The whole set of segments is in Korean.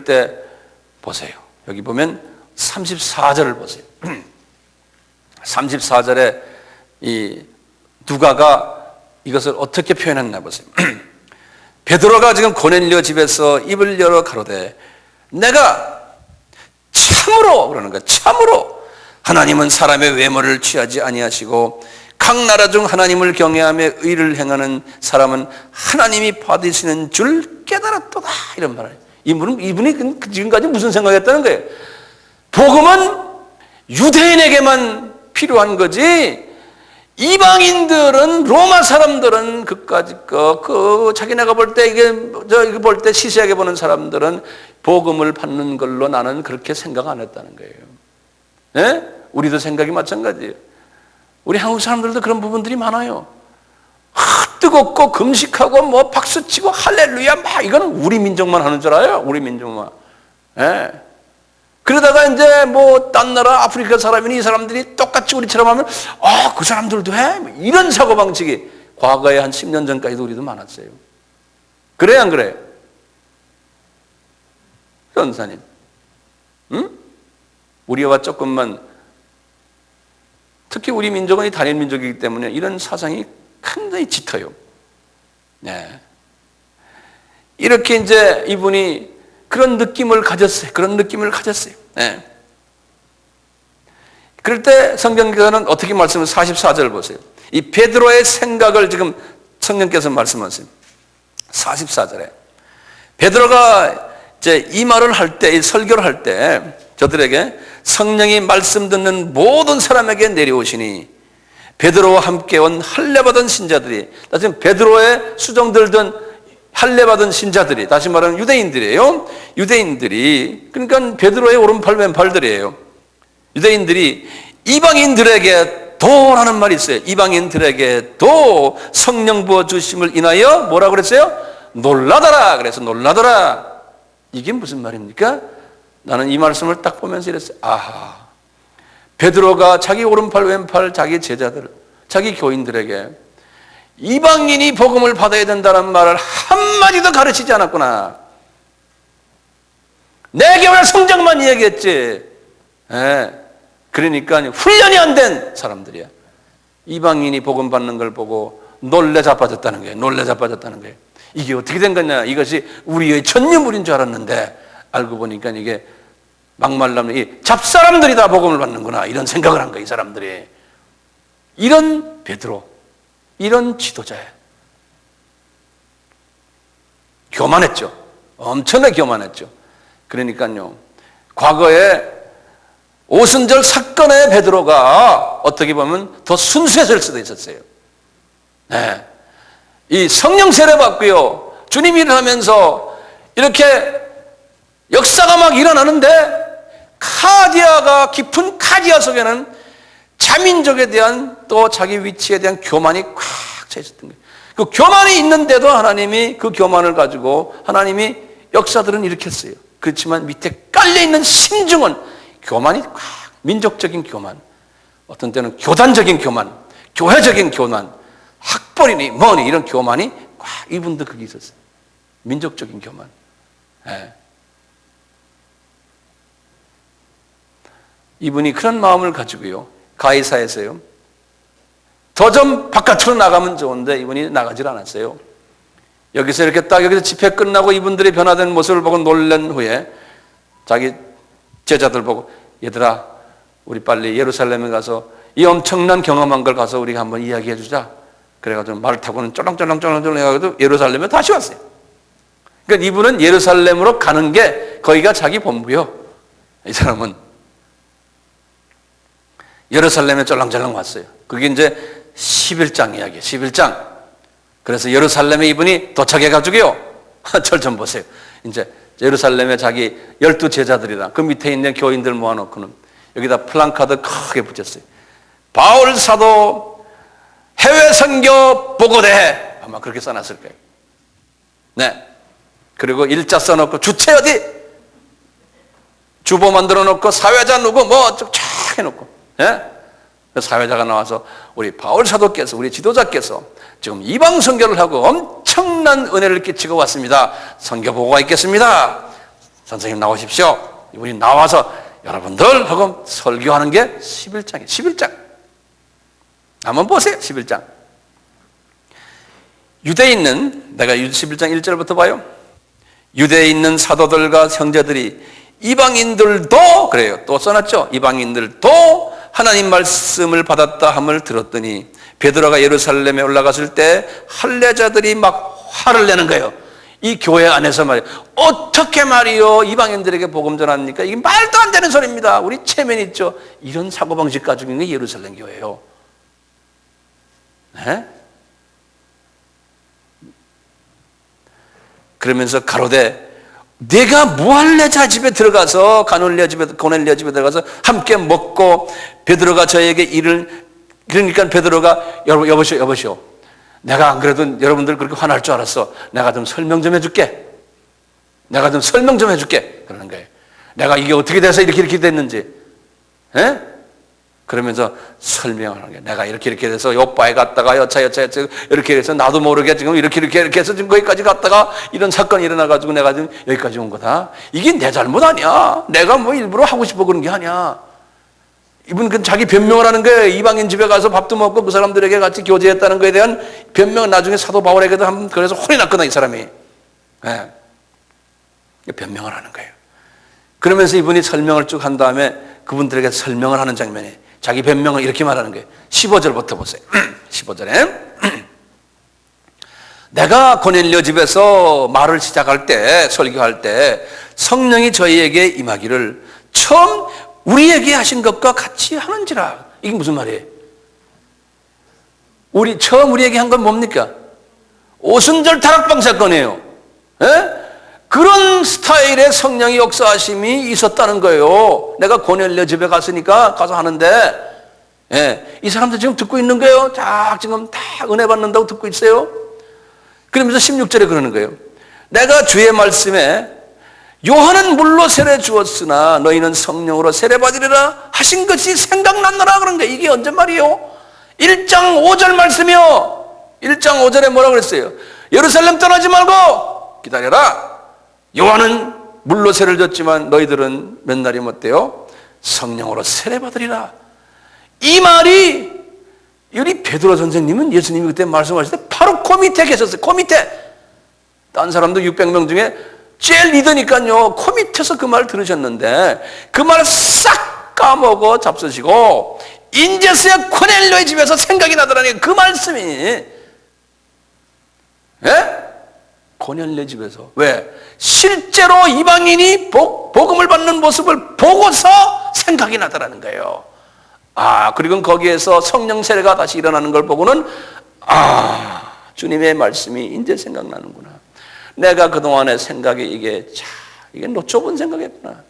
때 보세요. 여기 보면 34절을 보세요. 34절에 이 누가가 이것을 어떻게 표현했나 보세요. 베드로가 지금 고넬료 집에서 입을 열어 가로되 내가 참으로 그러는 거야. 참으로 하나님은 사람의 외모를 취하지 아니하시고 각 나라 중 하나님을 경외하며 의를 행하는 사람은 하나님이 받으시는 줄 깨달았도다 이런 말을. 이분이 지금까지 무슨 생각했다는 거예요? 복음은 유대인에게만 필요한 거지 이방인들은 로마 사람들은 그까짓 자기네가 볼 때 이거 볼 때 시시하게 보는 사람들은 복음을 받는 걸로 나는 그렇게 생각 안 했다는 거예요. 네? 우리도 생각이 마찬가지예요. 우리 한국 사람들도 그런 부분들이 많아요. 뜨겁고 금식하고 뭐 박수치고 할렐루야 막 이거는 우리 민족만 하는 줄 알아요. 우리 민족만. 네. 그러다가 이제 뭐 딴 나라 아프리카 사람이니 이 사람들이 똑같이 우리처럼 하면 그 사람들도 해? 이런 사고방식이 과거에 한 10년 전까지도 우리도 많았어요. 그래요 안 그래요? 전사님 응? 우리와 조금만 특히 우리 민족은 이 단일 민족이기 때문에 이런 사상이 굉장히 짙어요. 네. 이렇게 이제 이분이 그런 느낌을 가졌어요. 그런 느낌을 가졌어요. 네. 그럴 때 성경께서는 어떻게 말씀을 44절 보세요. 이 베드로의 생각을 지금 성령께서 말씀하세요. 44절에 베드로가 이제 이 말을 할 때, 이 설교를 할 때 저들에게 성령이 말씀 듣는 모든 사람에게 내려오시니 베드로와 함께 온 할례받은 신자들이, 지금 베드로의 수종들던 할례받은 신자들이, 다시 말하면 유대인들이에요. 유대인들이, 그러니까 베드로의 오른팔 왼팔들이에요. 유대인들이 이방인들에게 도라는 말이 있어요. 이방인들에게 도 성령 부어 주심을 인하여 뭐라고 그랬어요? 놀라더라. 그래서 놀라더라. 이게 무슨 말입니까? 나는 이 말씀을 딱 보면서 이랬어요. 아하, 베드로가 자기 오른팔 왼팔 자기 제자들, 자기 교인들에게 이방인이 복음을 받아야 된다는 말을 한마디도 가르치지 않았구나. 내 교회 성장만 이야기했지. 그러니까 훈련이 안 된 사람들이야. 이방인이 복음 받는 걸 보고 놀래 자빠졌다는 거예요. 놀래 자빠졌다는 거예요. 이게 어떻게 된 거냐. 이것이 우리의 전유물인 줄 알았는데 알고 보니까 이게 막말라면 이 잡사람들이 다 복음을 받는구나 이런 생각을 한 거예요. 이 사람들이. 이런 베드로, 이런 지도자예요. 교만했죠. 엄청나게 교만했죠. 그러니까요, 과거에 오순절 사건의 베드로가 어떻게 보면 더 순수했을 수도 있었어요. 네. 이 성령 세례 받고요, 주님 일을 하면서 이렇게 역사가 막 일어나는데 카디아가, 깊은 카디아 속에는 자민족에 대한 또 자기 위치에 대한 교만이 꽉 차 있었던 거예요. 그 교만이 있는데도 하나님이 그 교만을 가지고 하나님이 역사들은 일으켰어요. 그렇지만 밑에 깔려있는 심중은 교만이 꽉, 민족적인 교만, 어떤 때는 교단적인 교만, 교회적인 교만, 학벌이니 뭐니 이런 교만이 꽉, 이분도 그게 있었어요. 민족적인 교만. 네. 이분이 그런 마음을 가지고요, 가이사에서요, 더 좀 바깥으로 나가면 좋은데 이분이 나가질 않았어요. 여기서 이렇게 딱 여기서 집회 끝나고 이분들의 변화된 모습을 보고 놀란 후에 자기 제자들 보고, 얘들아 우리 빨리 예루살렘에 가서 이 엄청난 경험한 걸 가서 우리가 한번 이야기해 주자. 그래가지고 말 타고는 쫄랑쫄랑쫄랑 해가지고 예루살렘에 다시 왔어요. 그러니까 이분은 예루살렘으로 가는 게 거기가 자기 본부요. 이 사람은 예루살렘에 쫄랑쫄랑 왔어요. 그게 이제 11장 이야기예요. 11장. 그래서 예루살렘에 이분이 도착해가지고요, 절 좀 보세요. 이제 예루살렘에 자기 12 제자들이랑 그 밑에 있는 교인들 모아놓고는 여기다 플랜카드 크게 붙였어요. 바울 사도 해외 선교 보고대, 아마 그렇게 써놨을 거예요. 네. 그리고 일자 써놓고 주체 어디? 주보 만들어 놓고 사회자 누구 뭐 쫙 해놓고, 예? 사회자가 나와서 우리 바울 사도께서, 우리 지도자께서 지금 이방 선교를 하고 엄청난 은혜를 끼치고 왔습니다. 선교 보고가 있겠습니다. 선생님 나오십시오. 이분이 나와서 여러분들 하고 설교하는 게 11장이에요. 11장. 한번 보세요. 11장. 유대에 있는, 내가 11장 1절부터 봐요. 유대에 있는 사도들과 형제들이 이방인들도, 그래요. 또 써놨죠. 이방인들도 하나님 말씀을 받았다 함을 들었더니 베드로가 예루살렘에 올라갔을 때 할례자들이 막 화를 내는 거예요. 이 교회 안에서 말이에요. 어떻게 말이요 이방인들에게 복음 전합니까? 이게 말도 안 되는 소리입니다. 우리 체면 있죠. 이런 사고방식 가지고 있는 게 예루살렘 교회예요. 네? 그러면서 가로되 내가 무할례자 집에 들어가서 고넬료 집에 들어가서 함께 먹고 베드로가 저에게 이를, 그러니까 베드로가 여보시오 내가 안 그래도 여러분들 그렇게 화날 줄 알았어. 내가 좀 설명 좀 해줄게. 그러는 거예요. 내가 이게 어떻게 돼서 이렇게 됐는지. 에? 그러면서 설명하는 거예요. 내가 이렇게 돼서 요바에 갔다가 여차 이렇게 해서 나도 모르게 지금 이렇게 해서 지금 거기까지 갔다가 이런 사건이 일어나가지고 내가 지금 여기까지 온 거다. 이게 내 잘못 아니야. 내가 뭐 일부러 하고 싶어 그런 게 아니야. 이분 그 자기 변명을 하는 거예요. 이방인 집에 가서 밥도 먹고 그 사람들에게 같이 교제했다는 거에 대한 변명은 나중에 사도 바울에게도 한번 그래서 혼이 났거든 이 사람이. 네. 변명을 하는 거예요. 그러면서 이분이 설명을 쭉 한 다음에 그분들에게 설명을 하는 장면에 자기 변명을 이렇게 말하는 거예요. 15절부터 보세요. 15절에 내가 고넬료 집에서 말을 시작할 때, 설교할 때 성령이 저희에게 임하기를 처음 우리에게 하신 것과 같이 하는지라. 이게 무슨 말이에요? 처음 우리에게 한 건 뭡니까? 오순절 다락방 사건이에요. 에? 그런 스타일의 성령의 역사하심이 있었다는 거예요. 내가 고넬료 집에 가서 하는데, 예, 이 사람들 지금 듣고 있는 거예요. 지금 다 은혜 받는다고 듣고 있어요. 그러면서 16절에 그러는 거예요. 내가 주의 말씀에 요한은 물로 세례 주었으나 너희는 성령으로 세례 받으리라 하신 것이 생각났노라 그런 거예요. 이게 언제 말이에요? 1장 5절 말씀이요. 1장 5절에 뭐라고 그랬어요? 예루살렘 떠나지 말고 기다려라. 요한은 물로 세례를 줬지만 너희들은 몇 날이면 어때요? 성령으로 세례 받으리라. 이 말이 우리 베드로 선생님은 예수님이 그때 말씀하실 때 바로 그 밑에 계셨어요. 그 밑에. 딴 사람도 600명 중에 제일 리더니까요. 그 밑에서 그 말을 들으셨는데 그 말을 싹 까먹어 잡수시고 인제서야 고넬료의 집에서 생각이 나더라니 그 말씀이. 예? 고넬료 집에서. 왜? 실제로 이방인이 복음을 받는 모습을 보고서 생각이 나더라는 거예요. 그리고 거기에서 성령 세례가 다시 일어나는 걸 보고는 주님의 말씀이 이제 생각나는구나. 내가 그동안의 생각이 이게 좁은 생각이었구나.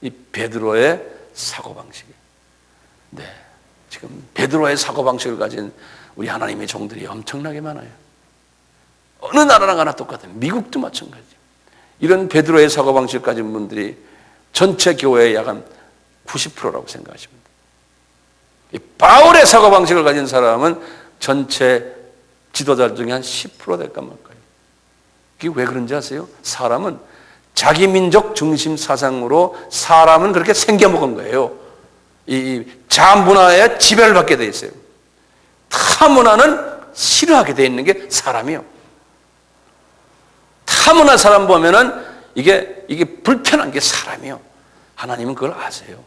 이 베드로의 사고방식이. 네. 지금 베드로의 사고방식을 가진 우리 하나님의 종들이 엄청나게 많아요. 어느 나라랑 하나 똑같아요. 미국도 마찬가지예요. 이런 베드로의 사고방식을 가진 분들이 전체 교회의 약 한 90%라고 생각하시면 돼요. 바울의 사고방식을 가진 사람은 전체 지도자 중에 한 10% 될까 말까요. 그게 왜 그런지 아세요? 사람은 자기 민족 중심 사상으로 사람은 그렇게 생겨먹은 거예요. 이 자문화에 지배를 받게 돼 있어요. 타문화는 싫어하게 돼 있는 게 사람이요. 타문화 사람 보면은 이게 불편한 게 사람이요. 하나님은 그걸 아세요.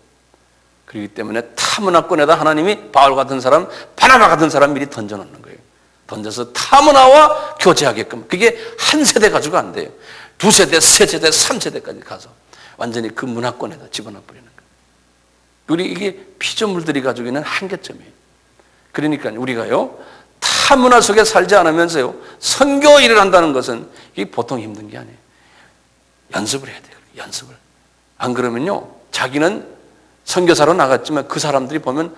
그렇기 때문에 타문화권에다 하나님이 바울 같은 사람, 바나바 같은 사람 미리 던져놓는 거예요. 던져서 타문화와 교제하게끔. 그게 한 세대 가지고 안 돼요. 2세대, 3세대, 3세대까지 가서 완전히 그 문화권에다 집어넣어버리는 거예요. 이게 피조물들이 가지고 있는 한계점이에요. 그러니까 우리가요, 타문화 속에 살지 않으면서요, 선교 일을 한다는 것은 이게 보통 힘든 게 아니에요. 연습을 해야 돼요. 연습을. 안 그러면요, 자기는 선교사로 나갔지만 그 사람들이 보면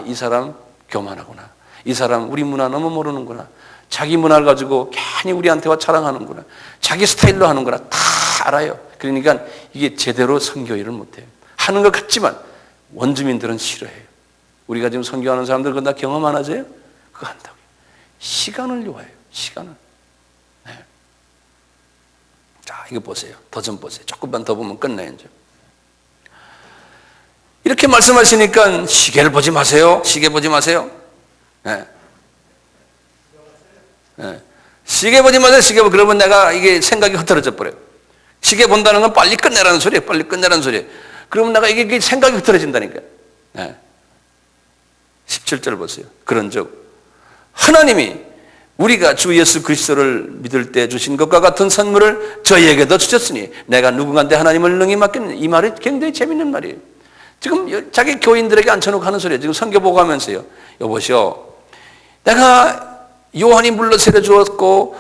이 사람 교만하구나. 이 사람 우리 문화 너무 모르는구나. 자기 문화를 가지고 괜히 우리한테와 자랑하는구나. 자기 스타일로 하는구나. 다 알아요. 그러니까 이게 제대로 선교 일을 못해요. 하는 것 같지만 원주민들은 싫어해요. 우리가 지금 선교하는 사람들 그건 다 경험 안 하세요? 그거 한다고요. 시간을 요해요. 시간을. 네. 이거 보세요. 더 좀 보세요. 조금만 더 보면 끝나요, 이제. 이렇게 말씀하시니까 시계를 보지 마세요. 시계 보지 마세요. 네. 네. 시계 보지 마세요. 시계 보면 그러면 내가 이게 생각이 흐트러져 버려요. 시계 본다는 건 빨리 끝내라는 소리예요. 빨리 끝내라는 소리예요. 그러면 내가 이게 생각이 흐트러진다니까요. 네. 17절 보세요. 그런즉 하나님이 우리가 주 예수 그리스도를 믿을 때 주신 것과 같은 선물을 저희에게도 주셨으니 내가 누군가한테 하나님을 능히 맡기는, 이 말이 굉장히 재밌는 말이에요. 지금 자기 교인들에게 앉혀놓고 하는 소리예요. 지금 선교 보고 하면서요. 여보시오, 내가 요한이 물러 세례 주었고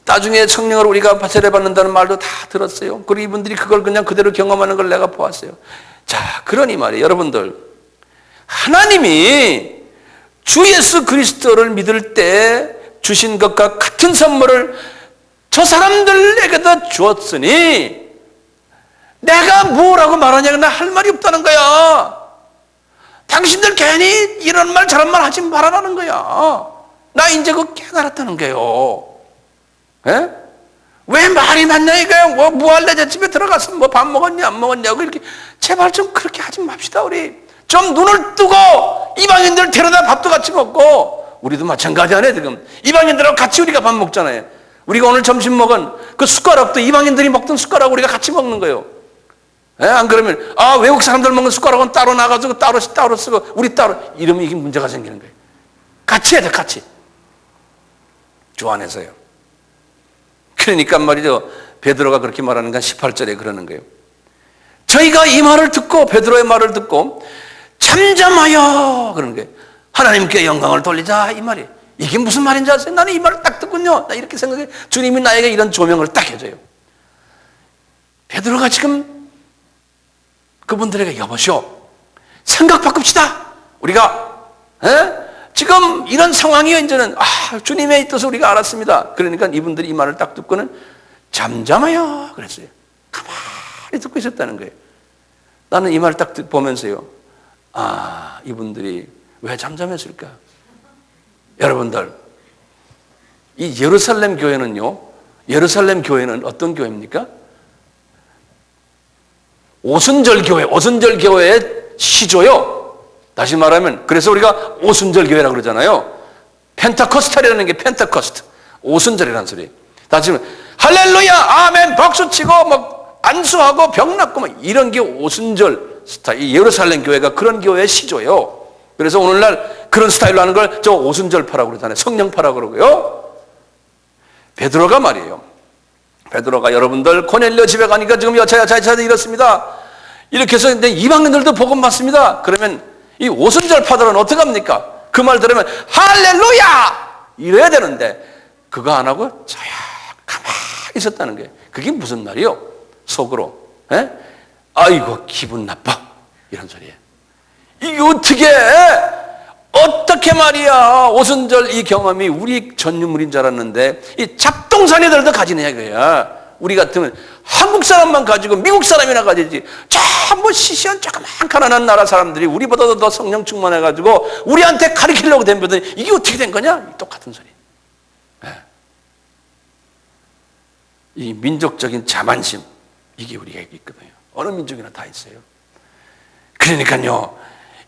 나중에 성령을 우리가 세례 받는다는 말도 다 들었어요. 그리고 이분들이 그걸 그냥 그대로 경험하는 걸 내가 보았어요. 자, 그러니 말이에요. 여러분들, 하나님이 주 예수 그리스도를 믿을 때 주신 것과 같은 선물을 저 사람들에게도 주었으니 내가 뭐라고 말하냐고 나 할 말이 없다는 거야. 당신들 괜히 이런 말 저런 말 하지 말아라는 거야. 나 이제 그거 깨달았다는 거예요. 예? 왜 말이 많냐 이거야. 뭐 할래? 저 집에 들어가서 뭐 밥 먹었냐 안 먹었냐고 이렇게. 제발 좀 그렇게 하지 맙시다. 우리 좀 눈을 뜨고 이방인들 데려다 밥도 같이 먹고, 우리도 마찬가지 아니에요. 지금 이방인들하고 같이 우리가 밥 먹잖아요. 우리가 오늘 점심 먹은 그 숟가락도 이방인들이 먹던 숟가락 우리가 같이 먹는 거예요. 예? 안 그러면 외국 사람들 먹는 숟가락은 따로 나가지고 따로 쓰고 우리 따로, 이러면 이게 문제가 생기는 거예요. 같이 해야 돼. 같이 주 안에서요. 그러니까 말이죠, 베드로가 그렇게 말하는 건 18절에 그러는 거예요. 저희가 이 말을 듣고, 베드로의 말을 듣고 잠잠하여, 그러는 거예요. 하나님께 영광을 돌리자, 이 말이. 이게 무슨 말인지 아세요? 나는 이 말을 딱 듣군요. 나 이렇게 생각해. 주님이 나에게 이런 조명을 딱 해줘요. 베드로가 지금 그분들에게 여보시오, 생각 바꿉시다. 우리가 지금 이런 상황이요. 이제는 주님의 뜻을 우리가 알았습니다. 그러니까 이분들이 이 말을 딱 듣고는 잠잠하여 그랬어요. 가만히 듣고 있었다는 거예요. 나는 이 말을 딱 보면서요, 이분들이 왜 잠잠했을까? 여러분들, 이 예루살렘 교회는요, 예루살렘 교회는 어떤 교회입니까? 오순절 교회의 시조요. 다시 말하면, 그래서 우리가 오순절 교회라고 그러잖아요. 펜타코스탈이라는 게 펜타코스트, 오순절이라는 소리. 다시 말하면 할렐루야, 아멘, 박수치고 막 안수하고 병 낫고 막 이런 게 오순절 스타일. 이 예루살렘 교회가 그런 교회의 시조예요. 그래서 오늘날 그런 스타일로 하는 걸 저 오순절파라고 그러잖아요. 성령파라고 그러고요. 베드로가 말이에요. 베드로가 여러분들 고넬료 집에 가니까 지금 여차여차 이렇습니다. 이렇게 해서 근데 이방인들도 복음 받습니다. 그러면 이 오순절파들은 어떻게 합니까? 그 말 들으면 할렐루야 이래야 되는데 그거 안 하고 가만히 있었다는 거예요. 그게 무슨 말이요? 속으로 아이고 기분 나빠 이런 소리예요. 이게 어떻게 말이야. 오순절 이 경험이 우리 전유물인 줄 알았는데 이 잡동사니들도 가지느냐 이거야. 우리 같으면 한국 사람만 가지고 미국 사람이나 가지지. 뭐 시시한 조그만 가난한 나라 사람들이 우리보다도 더 성령 충만해가지고 우리한테 가르치려고 덤벼더니 이게 어떻게 된 거냐? 똑같은 소리. 이 민족적인 자만심, 이게 우리가 있거든요. 어느 민족이나 다 있어요. 그러니까요,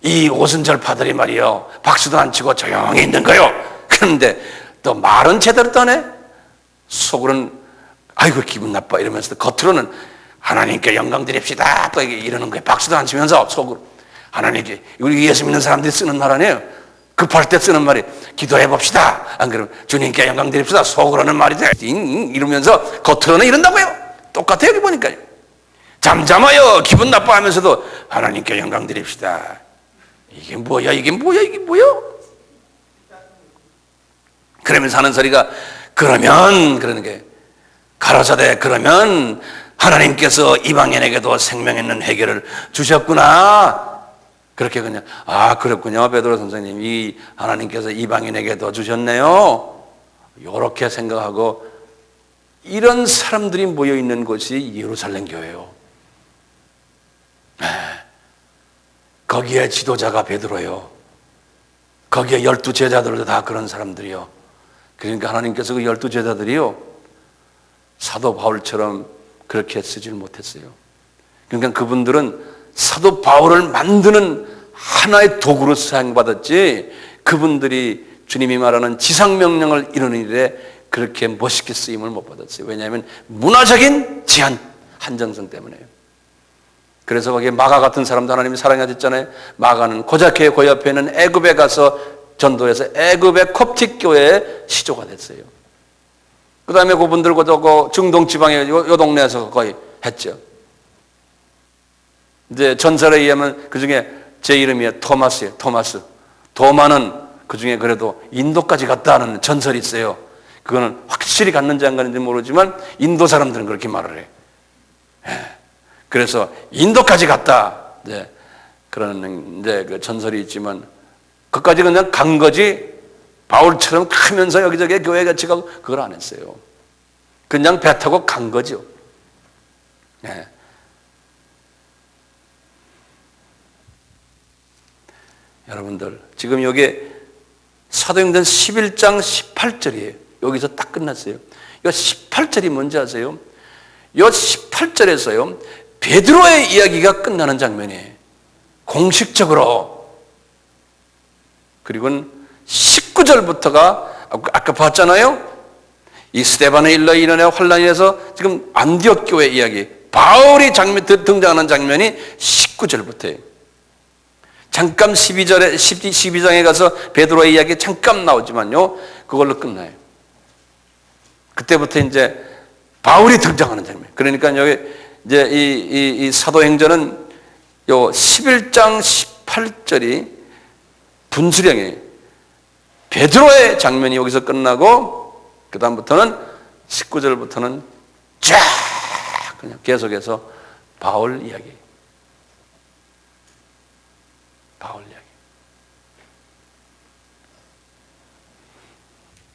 이 오순절파들이 말이요, 박수도 안 치고 조용히 있는 거요. 그런데 또 말은 제대로 떠네. 속으로는 아이고 기분 나빠 이러면서 겉으로는 하나님께 영광 드립시다 또 이러는 거예요. 박수도 안 치면서 속으로 하나님께, 우리 예수 믿는 사람들이 쓰는 말 아니에요. 급할 때 쓰는 말이 기도해 봅시다. 안 그러면 주님께 영광 드립시다. 속으로는 말이 돼 이러면서 겉으로는 이런다고요. 똑같아요. 여기 보니까요. 잠잠하여 기분 나빠하면서도 하나님께 영광 드립시다. 이게 뭐야? 그러면서 하는 소리가 그러면 그러는 게 가라사대 그러면 하나님께서 이방인에게도 생명 있는 해결을 주셨구나. 그렇게 그냥 그렇군요. 베드로 선생님, 이 하나님께서 이방인에게도 주셨네요. 이렇게 생각하고 이런 사람들이 모여 있는 곳이 예루살렘 교회예요. 거기에 지도자가 베드로예요. 거기에 12 제자들도 다 그런 사람들이요. 그러니까 하나님께서 그 12 제자들이요, 사도 바울처럼 그렇게 쓰질 못했어요. 그러니까 그분들은 사도 바울을 만드는 하나의 도구로 사용받았지, 그분들이 주님이 말하는 지상명령을 이루는 일에 그렇게 멋있게 쓰임을 못 받았어요. 왜냐하면 문화적인 제한, 한정성 때문에요. 그래서 거기에 마가 같은 사람도 하나님이 사랑하셨잖아요. 마가는 고작해 그 옆에 있는 애굽에 가서 전도해서 애굽의 콥틱 교회의 시조가 됐어요. 그 다음에 그분들 그 중동 지방에 요 동네에서 거의 했죠. 이제 전설에 의하면 그 중에 제 이름이 토마스예요. 토마스. 도마는 그 중에 그래도 인도까지 갔다는 전설이 있어요. 그거는 확실히 갔는지 안 갔는지 모르지만 인도 사람들은 그렇게 말을 해요. 그래서 인도까지 갔다. 이제 그런 이제 그 전설이 있지만 그까지 그냥 간 거지. 바울처럼 크면서 여기저기 교회 같이 가고 그걸 안 했어요. 그냥 배 타고 간 거죠. 네. 여러분들 지금 여기 사도행전 11장 18절이에요. 여기서 딱 끝났어요. 이 18절이 뭔지 아세요? 이 18절에서요 베드로의 이야기가 끝나는 장면이에요. 공식적으로. 그리고 19절부터가 아까 봤잖아요. 이 스데반의 일로 인한 환란에서 지금 안디옥 교회 이야기, 바울이 등장하는 장면이 19절부터예요. 잠깐 12장에 가서 베드로의 이야기 잠깐 나오지만요, 그걸로 끝나요. 그때부터 이제 바울이 등장하는 장면. 그러니까 여기 이제 이 사도행전은 요 11장 18절이 분수령이에요. 베드로의 장면이 여기서 끝나고 그 다음부터는 19절부터는 쫙 그냥 계속해서 바울 이야기. 바울 이야기.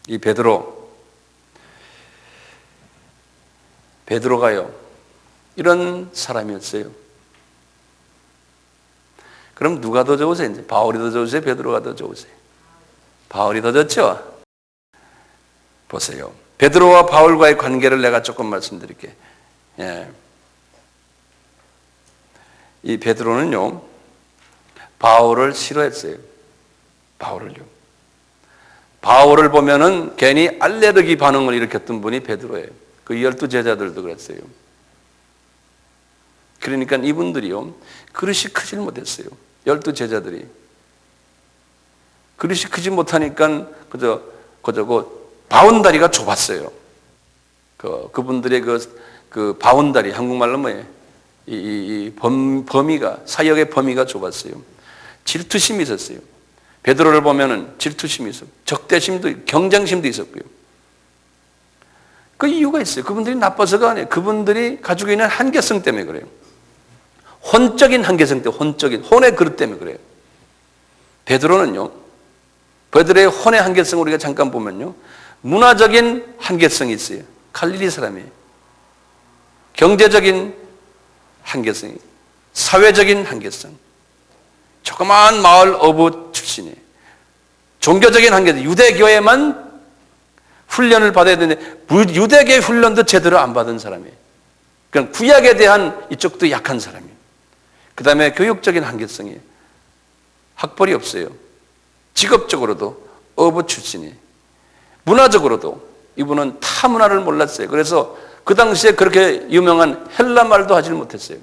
이 베드로가요 이런 사람이었어요. 그럼 누가 더 좋으세요? 이제 바울이 더 좋으세요? 베드로가 더 좋으세요? 바울이 더 좋죠? 보세요. 베드로와 바울과의 관계를 내가 조금 말씀드릴게요. 예. 이 베드로는요, 바울을 싫어했어요. 바울을 보면은 괜히 알레르기 반응을 일으켰던 분이 베드로예요. 그 12제자들도 그랬어요. 그러니까 이분들이요, 그릇이 크질 못했어요. 12제자들이. 그릇이 크지 못하니까 그저 바운다리가 좁았어요. 그분들의 그 바운다리, 한국말로 뭐예요? 범위가, 사역의 범위가 좁았어요. 질투심이 있었어요. 베드로를 보면은 질투심이 있었고, 적대심도, 경쟁심도 있었고요. 그 이유가 있어요. 그분들이 나빠서가 아니에요. 그분들이 가지고 있는 한계성 때문에 그래요. 혼적인 한계성 때문에, 혼의 그릇 때문에 그래요. 베드로는요, 베드로의 혼의 한계성을 우리가 잠깐 보면요, 문화적인 한계성이 있어요. 갈릴리 사람이에요. 경제적인 한계성이, 사회적인 한계성. 조그마한 마을 어부 출신이에요. 종교적인 한계성, 유대교회만 훈련을 받아야 되는데 유대교회 훈련도 제대로 안 받은 사람이에요. 그냥 구약에 대한 이쪽도 약한 사람이에요. 그 다음에 교육적인 한계성이에요. 학벌이 없어요. 직업적으로도 어부 출신이에요. 문화적으로도 이분은 타 문화를 몰랐어요. 그래서 그 당시에 그렇게 유명한 헬라 말도 하지 못했어요.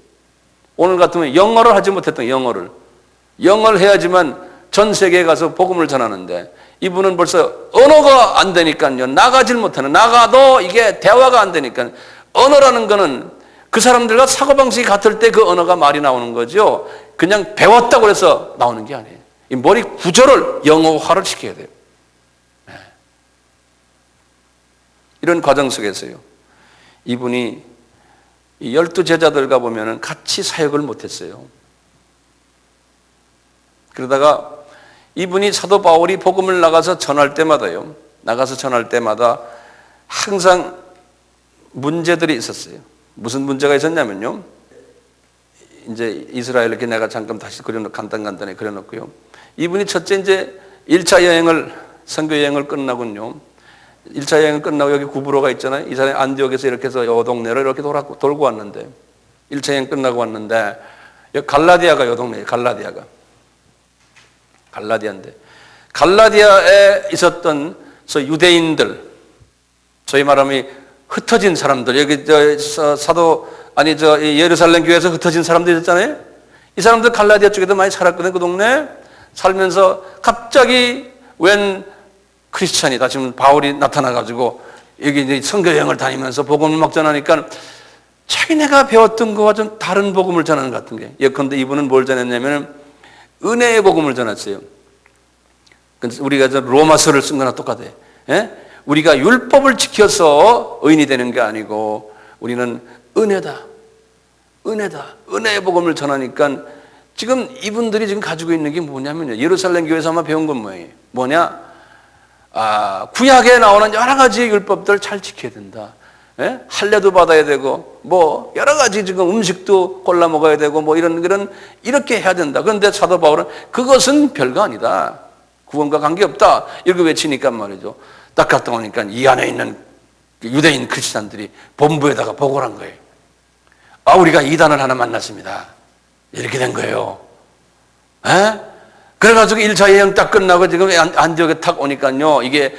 오늘 같으면 영어를 하지 못했던 영어를 해야지만 전 세계에 가서 복음을 전하는데 이분은 벌써 언어가 안 되니까요. 나가질 못하는, 나가도 이게 대화가 안 되니까 언어라는 거는 그 사람들과 사고방식이 같을 때 그 언어가 말이 나오는 거죠. 그냥 배웠다고 해서 나오는 게 아니에요. 이 머리 구조를 영어화를 시켜야 돼요. 네. 이런 과정 속에서요, 이분이 이 12제자들과 보면은 같이 사역을 못했어요. 그러다가 이분이 사도 바울이 복음을 나가서 전할 때마다요, 항상 문제들이 있었어요. 무슨 문제가 있었냐면요, 이제 이스라엘 이렇게 내가 잠깐 다시 간단히 그려놓고요. 이분이 첫째 이제 1차 여행을, 선교 여행을 끝나군요, 1차 여행 끝나고 여기 구브로가 있잖아요. 이 사람이 안디옥에서 이렇게 해서 요 동네를 이렇게 돌고 왔는데 1차 여행 끝나고 왔는데 여기 갈라디아가 요 동네예요. 갈라디아인데 갈라디아에 있었던 유대인들, 소위 말하면 흩어진 사람들, 여기 예루살렘 교회에서 흩어진 사람들 있었잖아요. 이 사람들 갈라디아 쪽에도 많이 살았거든요. 그 동네 살면서 갑자기 웬 크리스찬이다. 지금 바울이 나타나가지고 여기 이제 선교 여행을 다니면서 복음을 막 전하니까 자기네가 배웠던 거와 좀 다른 복음을 전하는 것 같은 게. 예컨대 이분은 뭘 전했냐면 은혜의 복음을 전했어요. 우리가 로마서를 쓴 거나 똑같아요. 예? 우리가 율법을 지켜서 의인이 되는 게 아니고 우리는 은혜다. 은혜의 복음을 전하니까 지금 이분들이 지금 가지고 있는 게 뭐냐면요. 예루살렘 교회에서 아마 배운 건 뭐냐? 구약에 나오는 여러 가지 율법들 잘 지켜야 된다. 예? 할례도 받아야 되고, 뭐, 여러 가지 지금 음식도 골라 먹어야 되고, 뭐, 이렇게 해야 된다. 그런데 사도 바울은 그것은 별거 아니다. 구원과 관계없다. 이렇게 외치니까 말이죠. 딱 갔다 오니까 이 안에 있는 유대인 크리스찬들이 본부에다가 보고를 한 거예요. 우리가 이단을 하나 만났습니다. 이렇게 된 거예요. 에? 그래가지고 1차 여행 딱 끝나고 지금 안디옥에 탁 오니까요. 이게,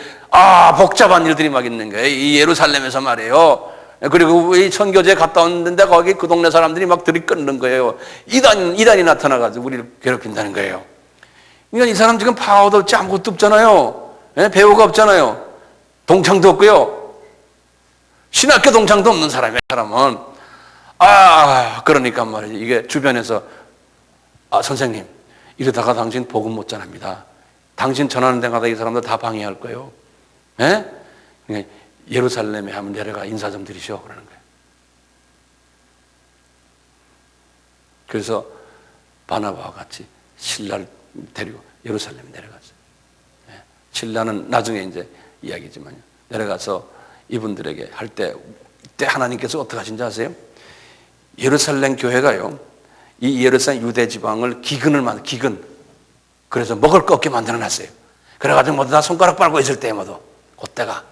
복잡한 일들이 막 있는 거예요. 이 예루살렘에서 말이에요. 그리고 이 선교지에 갔다 왔는데 거기 그 동네 사람들이 막 들이끓는 거예요. 이단이 나타나가지고 우리를 괴롭힌다는 거예요. 그러니까 이 사람 지금 파워도 없지 아무것도 없잖아요. 배우가 없잖아요. 동창도 없고요. 신학교 동창도 없는 사람이에요. 사람은. 그러니까 말이죠. 이게 주변에서 선생님 이러다가 당신 복음 못 전합니다. 당신 전하는 데마다 이 사람들 다 방해할 거예요. 예? 그러니까 예루살렘에 한번 내려가 인사 좀 드리시오 그러는 거예요. 그래서 바나바와 같이 신라를 데리고 예루살렘에 내려갔어요. 예. 신라는 나중에 이제 이야기지만요. 내려가서 이분들에게 할 때 이때 하나님께서 어떻게 하신지 아세요? 예루살렘 교회가요. 이 예루살렘 유대 지방을 기근. 그래서 먹을 거 없게 만들어 놨어요. 그래가지고 모두 다 손가락 빨고 있을 때 모두 그때가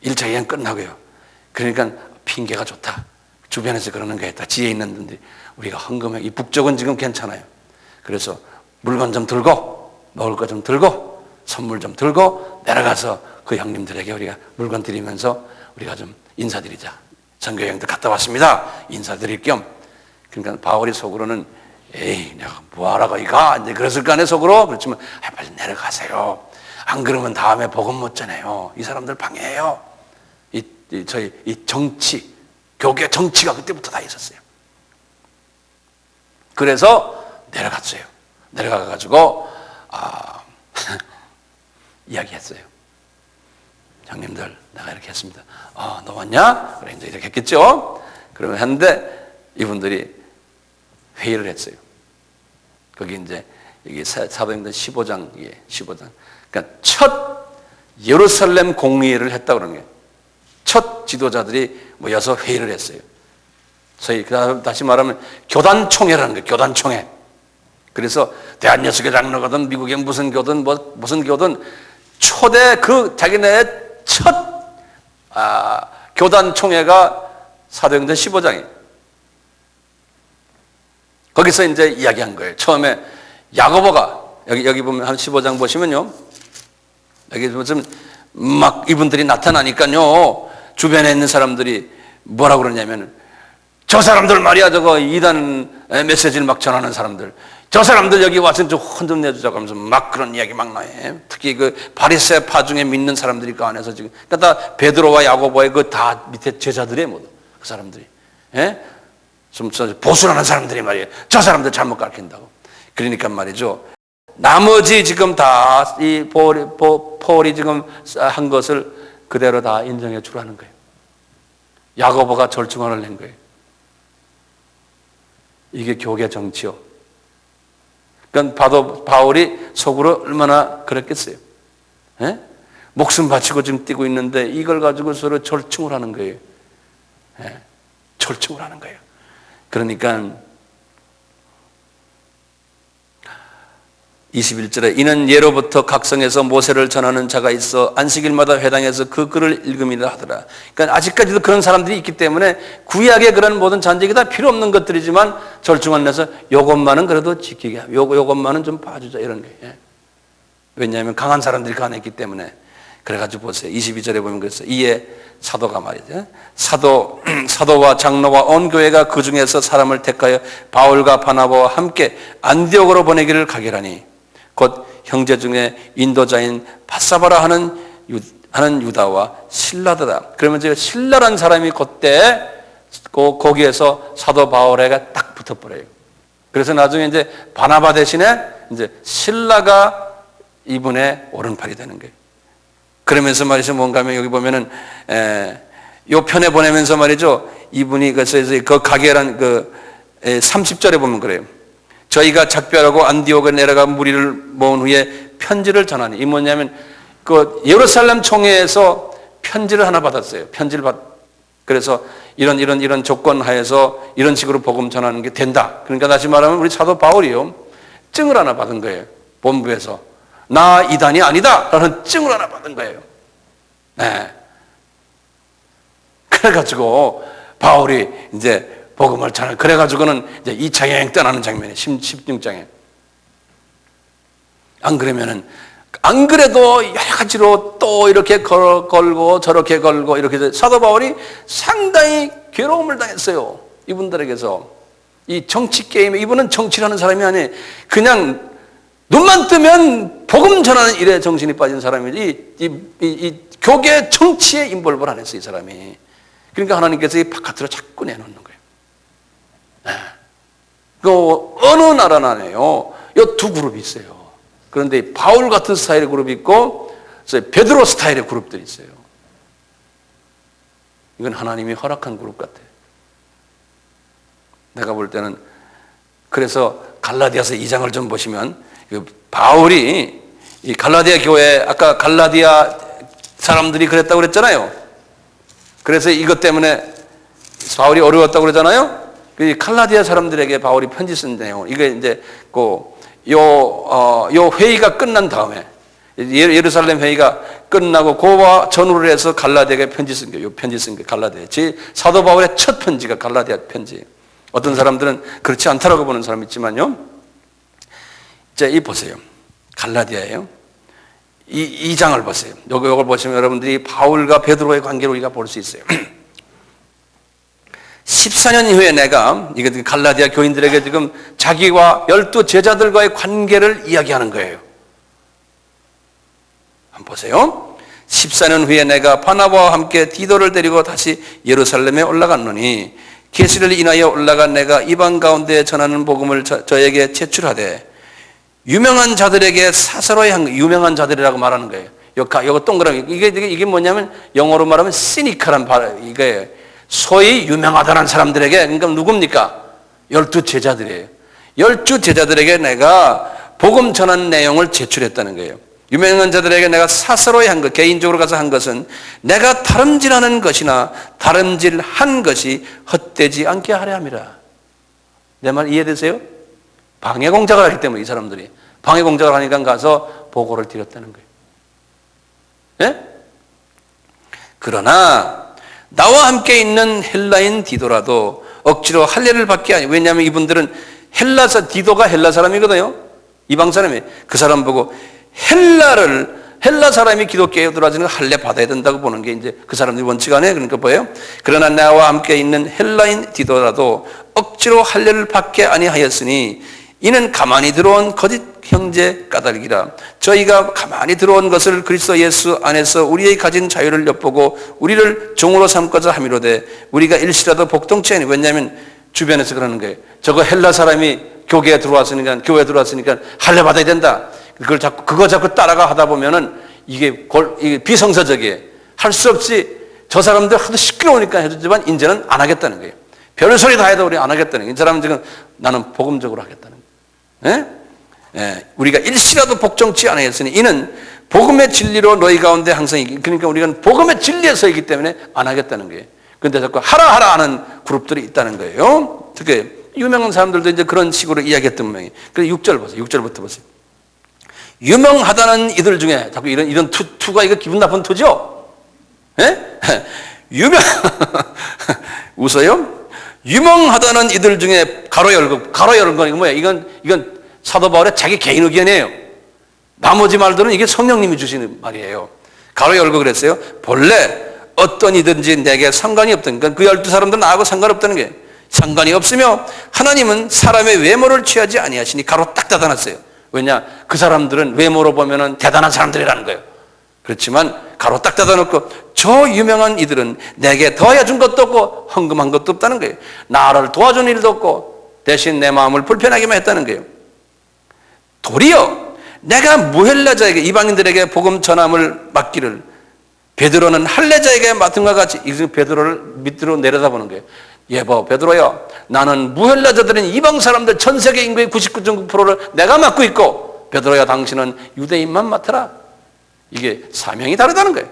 1차 여행 끝나고요. 그러니까 핑계가 좋다. 주변에서 그러는 거였다. 지혜 있는 분들이 우리가 헌금해. 이 북쪽은 지금 괜찮아요. 그래서 물건 좀 들고 먹을 거 좀 들고 선물 좀 들고 내려가서 그 형님들에게 우리가 물건 드리면서 우리가 좀 인사드리자. 선교여행도 갔다 왔습니다. 인사드릴 겸. 그러니까 바울이 속으로는 에이 내가 뭐하라고 이가 이제 그랬을 거 아니에요 속으로. 그렇지만 빨리 내려가세요. 안 그러면 다음에 복음 못 전해요. 이 사람들 방해해요. 저희 정치 교계 정치가 그때부터 다 있었어요. 그래서 내려갔어요. 내려가가지고 이야기했어요. 형님들 내가 이렇게 했습니다. 너 왔냐? 그래 이제 이렇게 했겠죠. 그러면 했는데 이분들이 회의를 했어요. 거기 이제 여기 사도행전 15장이에요. 15장. 그러니까 첫 예루살렘 공의회를 했다고 그러는 거예요. 첫 지도자들이 모여서 회의를 했어요. 저희 다시 말하면 교단총회라는 거예요. 교단총회. 그래서 대한예수교 장로거든 미국의 무슨 교든 무슨 교든 초대 자기네 첫 교단총회가 사도행전 15장이에요. 거기서 이제 이야기한 거예요. 처음에 야고보가 여기 보면 한 15장 보시면요. 여기 무슨 막 이분들이 나타나니까요. 주변에 있는 사람들이 뭐라고 그러냐면 저 사람들 말이야 저거 이단 메시지를 막 전하는 사람들 저 사람들 여기 와서 좀 혼 좀 내주자고 하면서 막 그런 이야기 막 나요. 특히 그 바리새파 중에 믿는 사람들이 그 안에서 지금 그러니까 다 베드로와 야고보의 그 다 밑에 제자들이에요 모두 그 사람들이. 예? 좀 보수라는 사람들이 말이에요. 저 사람들 잘못 가르친다고. 그러니까 말이죠. 나머지 지금 다 이 폴이 지금 한 것을 그대로 다 인정해 주라는 거예요. 야고보가 절충안을 낸 거예요. 이게 교계 정치요. 그러니까 바울이 속으로 얼마나 그랬겠어요. 예? 목숨 바치고 지금 뛰고 있는데 이걸 가지고 서로 절충을 하는 거예요. 예? 절충을 하는 거예요. 그러니까 21절에 이는 예로부터 각성에서 모세를 전하는 자가 있어 안식일마다 회당에서 그 글을 읽음이라 하더라. 그러니까 아직까지도 그런 사람들이 있기 때문에 구약의 그런 모든 잔재가 다 필요 없는 것들이지만 절중한 데서 요것만은 그래도 지키게 하고 요것만은 좀 봐주자 이런 게. 예. 왜냐하면 강한 사람들이 강했기 때문에. 그래가지고 보세요. 22절에 보면 그랬어. 이에 사도가 말이죠. 사도와 장로와 온 교회가 그 중에서 사람을 택하여 바울과 바나바와 함께 안디옥으로 보내기를 가결하니 곧 형제 중에 인도자인 바사바라 하는 유다와 실라더라. 그러면 제가 실라라는 사람이 그때 거기에서 사도 바울에게 딱 붙어버려요. 그래서 나중에 이제 바나바 대신에 이제 실라가 이분의 오른팔이 되는 거예요. 그러면서 말이죠. 뭔가 하면 여기 보면은 요 편에 보내면서 말이죠. 이분이 그래서 그 가결한 그 30절에 보면 그래요. 저희가 작별하고 안디옥에 내려가 무리를 모은 후에 편지를 전하니. 이 뭐냐면 그 예루살렘 총회에서 편지를 하나 받았어요. 그래서 이런 조건 하에서 이런 식으로 복음 전하는 게 된다. 그러니까 다시 말하면 우리 사도 바울이요. 증을 하나 받은 거예요. 본부에서. 나 이단이 아니다 라는 증을 하나 받은 거예요. 네. 그래가지고 바울이 이제 복음을 전하. 그래가지고는 이제 2차 여행 떠나는 장면이에요. 16장에. 안 그러면은 안 그래도 여러 가지로 또 이렇게 걸고 저렇게 걸고 이렇게 해서 사도 바울이 상당히 괴로움을 당했어요. 이분들에게서. 이 정치 게임에 이분은 정치라는 사람이 아니에요. 그냥 눈만 뜨면 복음 전하는 일에 정신이 빠진 사람이지 이 교계 정치에 인볼브를 안 했어요. 이 사람이. 그러니까 하나님께서 이 바깥으로 자꾸 내놓는 거예요. 네. 그 어느 나라나요? 이 두 그룹이 있어요. 그런데 바울 같은 스타일의 그룹이 있고 베드로 스타일의 그룹들이 있어요. 이건 하나님이 허락한 그룹 같아요. 내가 볼 때는 그래서 갈라디아서 2장을 좀 보시면 바울이 이 갈라디아 교회 아까 갈라디아 사람들이 그랬다고 그랬잖아요. 그래서 이것 때문에 바울이 어려웠다고 그러잖아요. 이 갈라디아 사람들에게 바울이 편지 쓴 내용. 이게 이제 요 회의가 끝난 다음에 예루살렘 회의가 끝나고 그와 전후를 해서 갈라디아에게 편지 쓴 거예요. 요 편지 쓴 게 갈라디아. 사도 바울의 첫 편지가 갈라디아 편지. 어떤 사람들은 그렇지 않다라고 보는 사람이 있지만요. 자, 이 보세요. 갈라디아예요. 이 장을 보세요. 요걸 보시면 여러분들이 바울과 베드로의 관계를 우리가 볼 수 있어요. 14년 후에 내가 이게 갈라디아 교인들에게 지금 자기와 12 제자들과의 관계를 이야기하는 거예요. 한번 보세요. 14년 후에 내가 바나바와 함께 디도를 데리고 다시 예루살렘에 올라갔노니 계시를 인하여 올라간 내가 이방 가운데 전하는 복음을 저에게 제출하되 유명한 자들에게 사사로이 한 거예요. 유명한 자들이라고 말하는 거예요. 요거 동그라미. 이게 뭐냐면 영어로 말하면 시니컬한 이게 소위 유명하다는 사람들에게 그러니까 누굽니까? 12 제자들이에요. 12 제자들에게 내가 복음 전한 내용을 제출했다는 거예요. 유명한 자들에게 내가 사사로이 한 것, 개인적으로 가서 한 것은 내가 다름질하는 것이나 다름질한 것이 헛되지 않게 하려 함이라. 내 말 이해되세요? 방해 공작을 하기 때문에 이 사람들이 방해 공작을 하니까 가서 보고를 드렸다는 거예요. 네? 그러나 나와 함께 있는 헬라인 디도라도 억지로 할례를 받게 하니 왜냐하면 이분들은 디도가 헬라 사람이거든요. 이방 사람이 그 사람 보고 헬라 사람이 기독교에 들어와서는 할례 받아야 된다고 보는 게 이제 그 사람들이 원칙 아니에요. 그러니까 뭐예요? 그러나 나와 함께 있는 헬라인 디도라도 억지로 할례를 받게 아니하였으니 이는 가만히 들어온 거짓 형제 까닭이라. 저희가 가만히 들어온 것을 그리스도 예수 안에서 우리의 가진 자유를 엿보고 우리를 종으로 삼고자 함이로되 우리가 일시라도 복동치 아니. 왜냐하면 주변에서 그러는 거예요. 저거 헬라 사람이 교회에 들어왔으니까 할례 받아야 된다. 그거 자꾸 따라가 하다 보면은 이게 비성서적이에요. 할 수 없이 저 사람들 하도 시끄러우니까 해주지만 이제는 안 하겠다는 거예요. 별 소리 다 해도 우리 안 하겠다는 거예요. 이 사람은 지금 나는 복음적으로 하겠다는 거예요. 예? 예, 우리가 일시라도 복종치 않았으니 이는 복음의 진리로 너희 가운데 항상 그러니까 우리가 복음의 진리에 서 있기 때문에 안 하겠다는 거예요. 그런데 자꾸 하라 하는 그룹들이 있다는 거예요. 특히 유명한 사람들도 이제 그런 식으로 이야기했던 모양이에요. 그래서 6절 보세요. 6절부터 보세요. 유명하다는 이들 중에 자꾸 이런 투가 이거 기분 나쁜 투죠? 예? 웃어요? 유명하다는 이들 중에 가로 열고, 가로 열은 건 이거 뭐야? 이건 사도 바울의 자기 개인 의견이에요. 나머지 말들은 이게 성령님이 주시는 말이에요. 가로 열고 그랬어요. 본래 어떤 이든지 내게 상관이 없다는, 그 12사람들은 나하고 상관없다는 게, 상관이 없으며 하나님은 사람의 외모를 취하지 아니하시니 가로 딱 닫아놨어요. 왜냐? 그 사람들은 외모로 보면은 대단한 사람들이라는 거예요. 그렇지만 가로 딱 닫아놓고 저 유명한 이들은 내게 더하여 준 것도 없고 헌금한 것도 없다는 거예요. 나를 도와준 일도 없고 대신 내 마음을 불편하게만 했다는 거예요. 도리어 내가 무헬라자에게, 이방인들에게 복음 전함을 맡기를 베드로는 할례자에게 맡은 것 같이, 베드로를 밑으로 내려다보는 거예요. 예보 베드로야, 나는 무헬라자들인 이방 사람들 전 세계 인구의 99.9%를 내가 맡고 있고 베드로야 당신은 유대인만 맡아라. 이게 사명이 다르다는 거예요.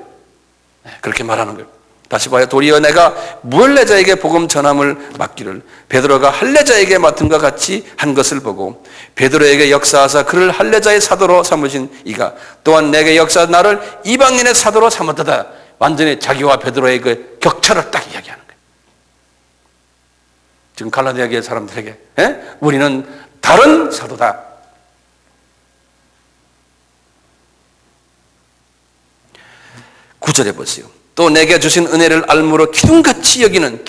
그렇게 말하는 거예요. 다시 봐요. 도리어 내가 무할례자에게 복음 전함을 맡기를 베드로가 할례자에게 맡은 것 같이 한 것을 보고 베드로에게 역사하사 그를 할례자의 사도로 삼으신 이가 또한 내게 역사하 나를 이방인의 사도로 삼았다. 완전히 자기와 베드로의 그 격차를 딱 이야기하는 거예요. 지금 갈라디아 교회 사람들에게 우리는 다른 사도다. 구절해 보세요. 또 내게 주신 은혜를 알므로 기둥같이 여기는,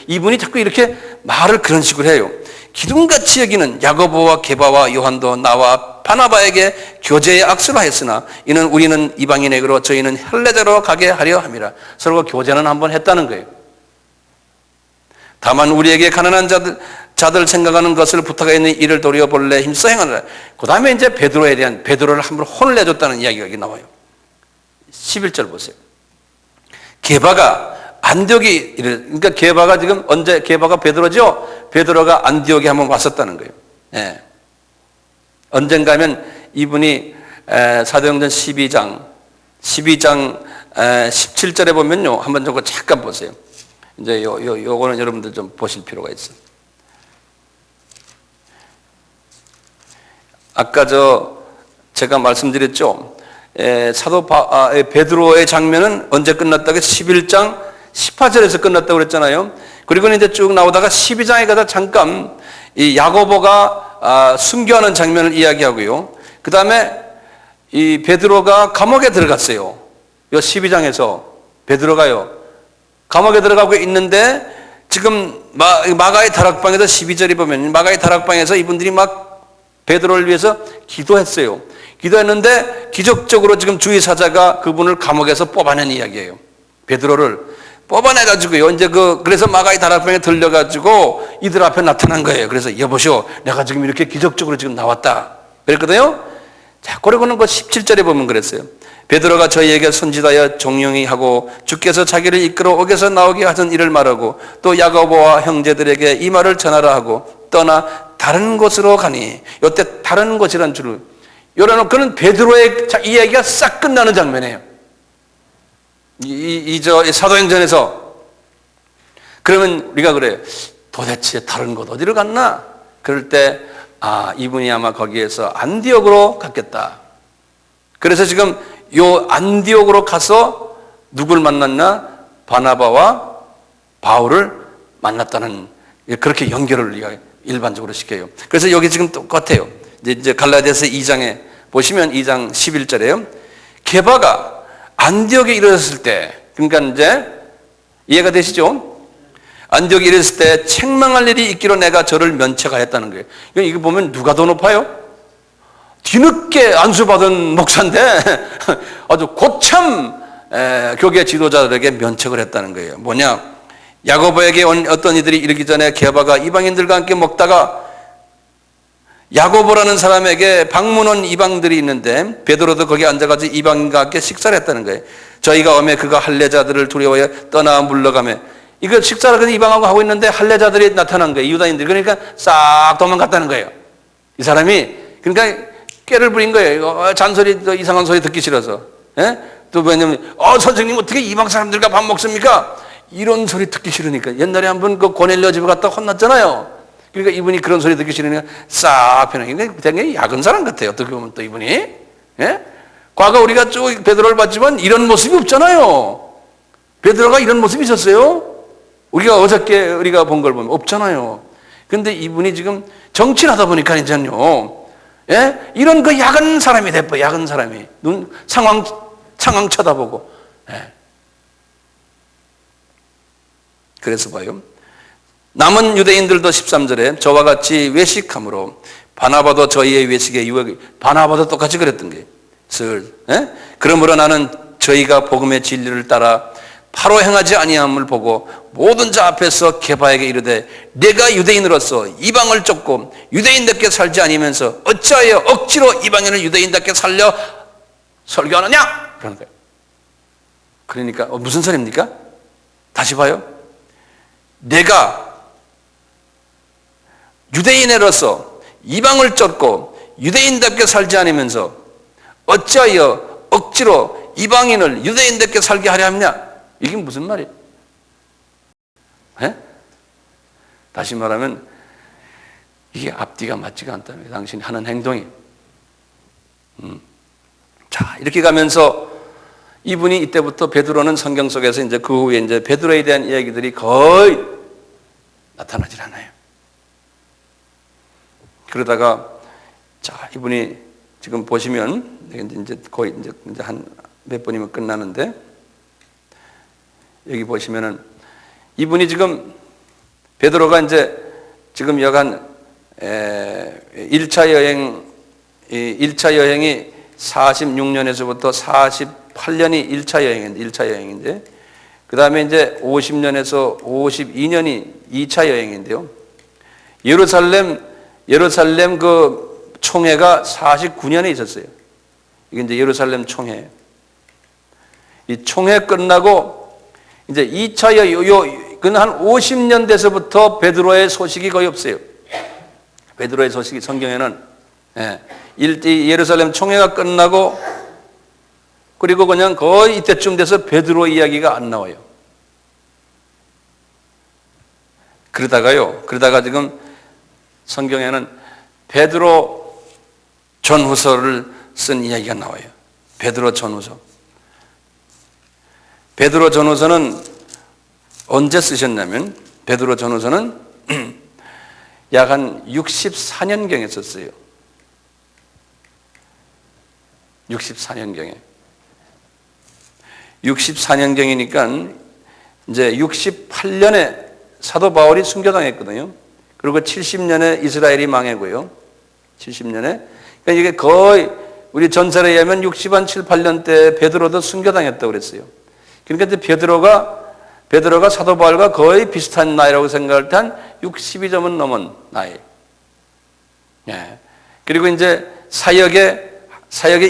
이분이 자꾸 이렇게 말을 그런 식으로 해요. 기둥같이 여기는 야고보와 게바와 요한도 나와 바나바에게 교제의 악수를 하였으나 이는 우리는 이방인에게로 저희는 할례자로 가게 하려 함이라. 서로 교제는 한번 했다는 거예요. 다만 우리에게 가난한 자들 생각하는 것을 부탁하였는 이를 도리어 본래 힘써 행하느라. 그 다음에 이제 베드로를 한번 혼을 내줬다는 이야기가 여기 나와요. 11절 보세요. 게바가 안디옥이, 그러니까 게바가 지금 언제, 게바가 베드로죠? 베드로가 안디옥에 한번 왔었다는 거예요. 예. 언젠가 하면 이분이 사도행전 12장 17절에 보면요. 한번 저거 잠깐 보세요. 이제 요거는 여러분들 좀 보실 필요가 있어요. 아까 제가 말씀드렸죠. 베드로의 장면은 언제 끝났다고? 11장 18절에서 끝났다고 그랬잖아요. 그리고 이제 쭉 나오다가 12장에 가다 잠깐 이 야고보가 순교하는 장면을 이야기하고요. 그 다음에 이 베드로가 감옥에 들어갔어요. 요 12장에서 베드로가요. 감옥에 들어가고 있는데 지금 마가의 다락방에서 12절에 보면 마가의 다락방에서 이분들이 막 베드로를 위해서 기도했어요. 기도했는데 기적적으로 지금 주의사자가 그분을 감옥에서 뽑아낸 이야기예요. 베드로를 뽑아내가지고요. 이제 그래서 마가의 다락방에 들려가지고 이들 앞에 나타난 거예요. 그래서 여보시오, 내가 지금 이렇게 기적적으로 지금 나왔다. 그랬거든요. 자, 그러고는 17절에 보면 그랬어요. 베드로가 저희에게 손짓하여 종용이 하고 주께서 자기를 이끌어 옥에서 나오게 하신 일을 말하고 또 야고보와 형제들에게 이 말을 전하라 하고 떠나 다른 곳으로 가니, 이때 다른 곳이란 줄을 요런 그는 베드로의 이야기가 싹 끝나는 장면이에요. 이 사도행전에서. 그러면 우리가 그래요. 도대체 다른 곳 어디로 갔나? 그럴 때 이분이 아마 거기에서 안디옥으로 갔겠다. 그래서 지금 요 안디옥으로 가서 누굴 만났나? 바나바와 바울을 만났다는, 그렇게 연결을 일반적으로 시켜요. 그래서 여기 지금 똑같아요. 이제 갈라디아서 2장에 보시면 2장 11절에요. 게바가 안디옥에 이르렀을 때, 그러니까 이제 이해가 되시죠? 안디옥에 이르렀을 때 책망할 일이 있기로 내가 저를 면책하였다는 거예요. 이거 보면 누가 더 높아요? 뒤늦게 안수받은 목사인데 아주 고참 교계 지도자들에게 면책을 했다는 거예요. 뭐냐? 야고보에게 온 어떤 이들이 이르기 전에 게바가 이방인들과 함께 먹다가 야고보라는 사람에게 방문 온 이방들이 있는데 베드로도 거기 앉아가지고 이방인과 함께 식사를 했다는 거예요. 저희가 오매 그가 할례자들을 두려워해 떠나 물러가매. 이거 식사를 이방하고 하고 있는데 할례자들이 나타난 거예요. 유다인들. 그러니까 싹 도망갔다는 거예요. 이 사람이 그러니까 꾀를 부린 거예요. 잔소리, 이상한 소리 듣기 싫어서. 예? 또 왜냐면 선생님 어떻게 이방 사람들과 밥 먹습니까? 이런 소리 듣기 싫으니까. 옛날에 한번 그 고넬료 집에 갔다 혼났잖아요. 그러니까 이분이 그런 소리 듣기 싫으니까 싹 편하게. 되게 야근 사람 같아요. 어떻게 보면 또 이분이. 예? 과거 우리가 쭉 베드로를 봤지만 이런 모습이 없잖아요. 베드로가 이런 모습이 있었어요? 우리가 어저께 우리가 본 걸 보면 없잖아요. 근데 이분이 지금 정치를 하다 보니까 이제요. 예? 이런 그 야근 사람이 돼버려. 야근 사람이. 상황 쳐다보고. 예. 그래서 봐요. 남은 유대인들도 13절에 저와 같이 외식함으로 바나바도 저희의 외식에 유혹이, 바나바도 똑같이 그랬던 게 예? 그러므로 나는 저희가 복음의 진리를 따라 바로 행하지 아니함을 보고 모든 자 앞에서 게바에게 이르되 내가 유대인으로서 이방을 쫓고 유대인답게 살지 아니면서 어찌하여 억지로 이방인을 유대인답게 살려 설교하느냐? 그러는 거예요. 그러니까 무슨 소리입니까? 다시 봐요. 내가 유대인으로서 이방을 쫓고 유대인답게 살지 않으면서 어찌하여 억지로 이방인을 유대인답게 살게 하려 하느냐? 이게 무슨 말이에요? 예? 다시 말하면 이게 앞뒤가 맞지가 않다는 거예요. 당신이 하는 행동이. 자, 이렇게 가면서 이분이 이때부터 베드로는 성경 속에서 이제 그 후에 이제 베드로에 대한 이야기들이 거의 나타나질 않아요. 그러다가 자, 이분이 지금 보시면 이제 거의 이제 한 몇 번이면 끝나는데 여기 보시면은 이분이 지금 베드로가 이제 지금 여간 1차 여행이 46년에서부터 48년이 1차 여행인데 그 다음에 이제 50년에서 52년이 2차 여행인데요. 예루살렘 그 총회가 49년에 있었어요. 이게 이제 예루살렘 총회. 이 총회 끝나고 이제 2차 그는 한 50년 돼서부터 베드로의 소식이 거의 없어요. 베드로의 소식이 성경에는 예루살렘 총회가 끝나고 그리고 그냥 거의 이때쯤 돼서 베드로 이야기가 안 나와요. 그러다가 지금 성경에는 베드로 전후서를 쓴 이야기가 나와요. 베드로 전후서. 베드로 전후서는 언제 쓰셨냐면 베드로 전후서는 약 한 64년경에 썼어요. 64년경에. 64년경이니까 이제 68년에 사도 바울이 순교당했거든요. 그리고 70년에 이스라엘이 망하고요. 70년에. 그러니까 이게 거의 우리 전설에 의하면 60한 7, 8년 때 베드로도 순교당했다고 그랬어요. 그러니까 이제 베드로가 사도 바울과 거의 비슷한 나이라고 생각할 때 한 62점은 넘은 나이. 예. 그리고 이제 사역에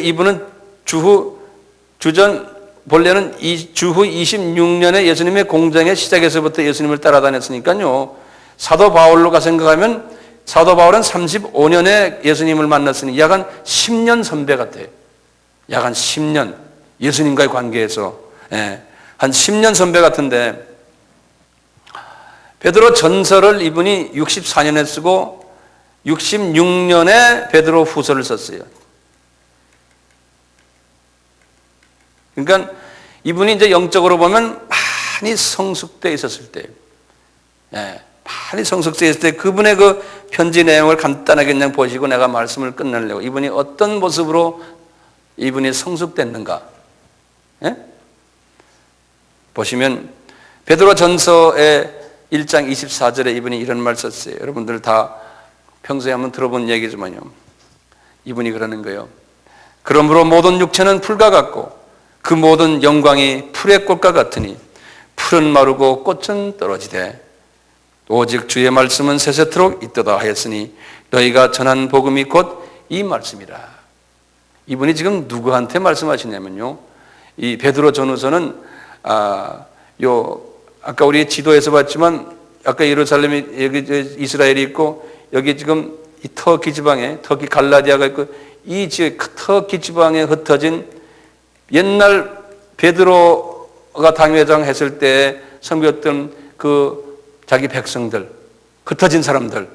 이분은 본래는 주후 26년에 예수님의 공장의 시작에서부터 예수님을 따라다녔으니까요. 사도 바울로가 생각하면 사도 바울은 35년에 예수님을 만났으니 약 한 10년 선배 같아요. 약 한 10년. 예수님과의 관계에서. 예. 한 10년 선배 같은데 베드로 전서를 이분이 64년에 쓰고 66년에 베드로 후서를 썼어요. 그러니까 이분이 이제 영적으로 보면 많이 성숙되어 있었을 때, 많이 성숙되어 있을 때 그분의 그 편지 내용을 간단하게 그냥 보시고 내가 말씀을 끝내려고 이분이 어떤 모습으로 이분이 성숙됐는가? 예? 보시면 베드로 전서의 1장 24절에 이분이 이런 말 썼어요. 여러분들 다 평소에 한번 들어본 얘기지만요. 이분이 그러는 거예요. 그러므로 모든 육체는 풀과 같고 그 모든 영광이 풀의 꽃과 같으니 풀은 마르고 꽃은 떨어지되 오직 주의 말씀은 세세토록 있도다 하였으니 너희가 전한 복음이 곧 이 말씀이라. 이분이 지금 누구한테 말씀하시냐면요. 이 베드로 전후서는 아까 우리 지도에서 봤지만 아까 예루살렘이 여기 이스라엘이 있고 여기 지금 이 터키 지방에 터키 갈라디아가 있고 이 지역 터키 지방에 흩어진 옛날 베드로가 당회장 했을 때 섬겼던 그 자기 백성들 흩어진 사람들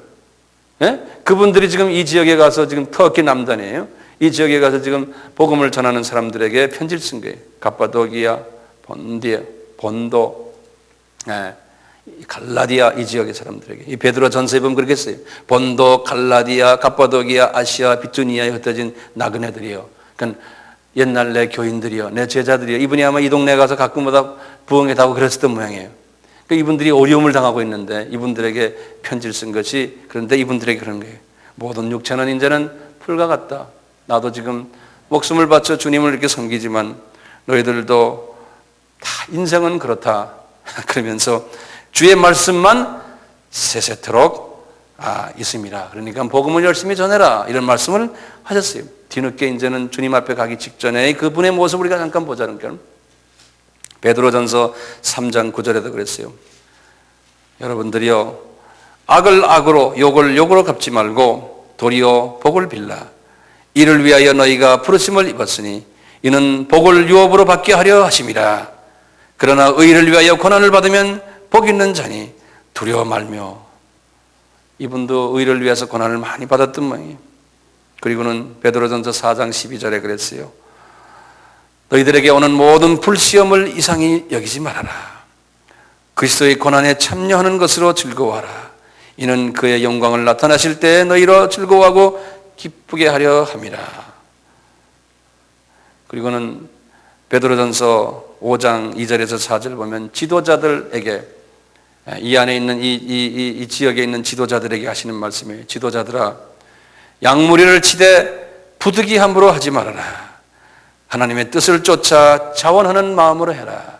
예? 그분들이 지금 이 지역에 가서 지금 터키 남단이에요. 이 지역에 가서 지금 복음을 전하는 사람들에게 편지를 쓴 거예요. 갑바도기아, 본도, 갈라디아 이 지역의 사람들에게. 이 베드로 전서에 보면 그렇게 써요. 본도, 갈라디아, 갑바도기아, 아시아, 비투니아에 흩어진 나그네들이요. 그러니까 옛날 내 교인들이요, 내 제자들이요. 이분이 아마 이 동네에 가서 가끔마다 부흥회 하고 그랬었던 모양이에요. 그러니까 이분들이 어려움을 당하고 있는데 이분들에게 편지를 쓴 것이, 그런데 이분들에게 그런 거예요. 모든 육체는 이제는 풀과 같다. 나도 지금 목숨을 바쳐 주님을 이렇게 섬기지만 너희들도 다 인생은 그렇다. 그러면서 주의 말씀만 세세토록 있습니다. 그러니까 복음을 열심히 전해라. 이런 말씀을 하셨어요. 뒤늦게 이제는 주님 앞에 가기 직전에 그분의 모습을 우리가 잠깐 보자는 게, 베드로전서 3장 9절에도 그랬어요. 여러분들이요, 악을 악으로 욕을 욕으로 갚지 말고 도리어 복을 빌라. 이를 위하여 너희가 부르심을 입었으니 이는 복을 유업으로 받게 하려 하심이라. 그러나 의를 위하여 고난을 받으면 복 있는 자니 두려워 말며. 이분도 의를 위해서 고난을 많이 받았던 모양이에요. 그리고는 베드로전서 4장 12절에 그랬어요. 너희들에게 오는 모든 불시험을 이상히 여기지 말아라. 그리스도의 고난에 참여하는 것으로 즐거워하라. 이는 그의 영광을 나타나실 때 너희로 즐거워하고 기쁘게 하려 함이라. 그리고는 베드로전서 5장 2절에서 4절 보면 지도자들에게, 이 안에 있는 이 지역에 있는 지도자들에게 하시는 말씀이에요. 지도자들아, 양무리를 치되 부득이함으로 하지 말아라. 하나님의 뜻을 쫓아 자원하는 마음으로 해라.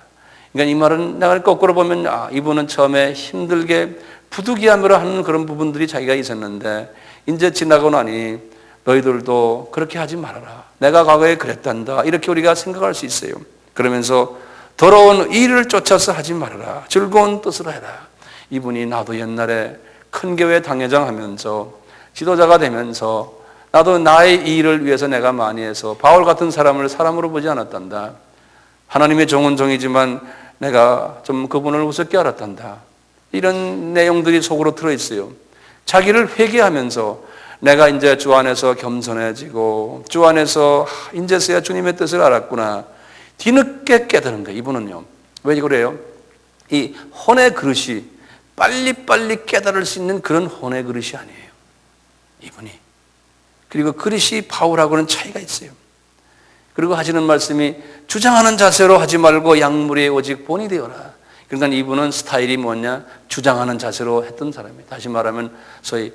그러니까 이 말은 내가 거꾸로 보면 이분은 처음에 힘들게 부득이함으로 하는 그런 부분들이 자기가 있었는데 이제 지나고 나니 너희들도 그렇게 하지 말아라. 내가 과거에 그랬단다. 이렇게 우리가 생각할 수 있어요. 그러면서 더러운 일을 쫓아서 하지 말아라. 즐거운 뜻으로 해라. 이분이 나도 옛날에 큰 교회 당회장 하면서 지도자가 되면서 나도 나의 일을 위해서 내가 많이 해서 바울 같은 사람을 사람으로 보지 않았단다. 하나님의 종은 종이지만 내가 좀 그분을 우습게 알았단다. 이런 내용들이 속으로 들어있어요. 자기를 회개하면서 내가 이제 주 안에서 겸손해지고 주 안에서 이제서야 주님의 뜻을 알았구나. 뒤늦게 깨달은 거예요. 이분은요. 왜 그래요? 이 혼의 그릇이 빨리빨리 깨달을 수 있는 그런 혼의 그릇이 아니에요. 이분이. 그리고 그릇이 바울하고는 차이가 있어요. 그리고 하시는 말씀이 주장하는 자세로 하지 말고 양무리에 오직 본이 되어라. 그러니까 이분은 스타일이 뭐냐? 주장하는 자세로 했던 사람이에요. 다시 말하면 소위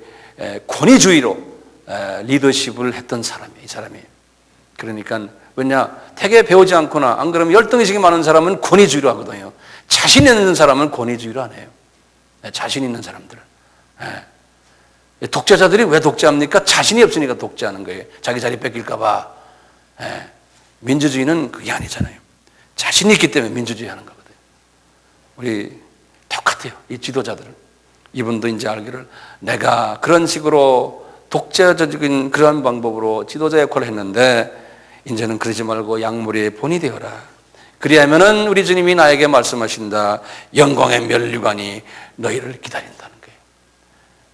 권위주의로 리더십을 했던 사람이에요. 이 사람이. 그러니까 왜냐? 되게 배우지 않거나 안 그러면 열등의식이 많은 사람은 권위주의로 하거든요. 자신 있는 사람은 권위주의로 안 해요. 자신 있는 사람들은. 독재자들이 왜 독재합니까? 자신이 없으니까 독재하는 거예요. 자기 자리 뺏길까 봐. 민주주의는 그게 아니잖아요. 자신이 있기 때문에 민주주의 하는 거거든요. 우리 똑같아요. 이 지도자들은. 이분도 이제 알기를 내가 그런 식으로 독재적인 그런 방법으로 지도자 역할을 했는데 이제는 그러지 말고 양무리의 본이 되어라. 그리하면은 우리 주님이 나에게 말씀하신다. 영광의 면류관이 너희를 기다린다는 거예요.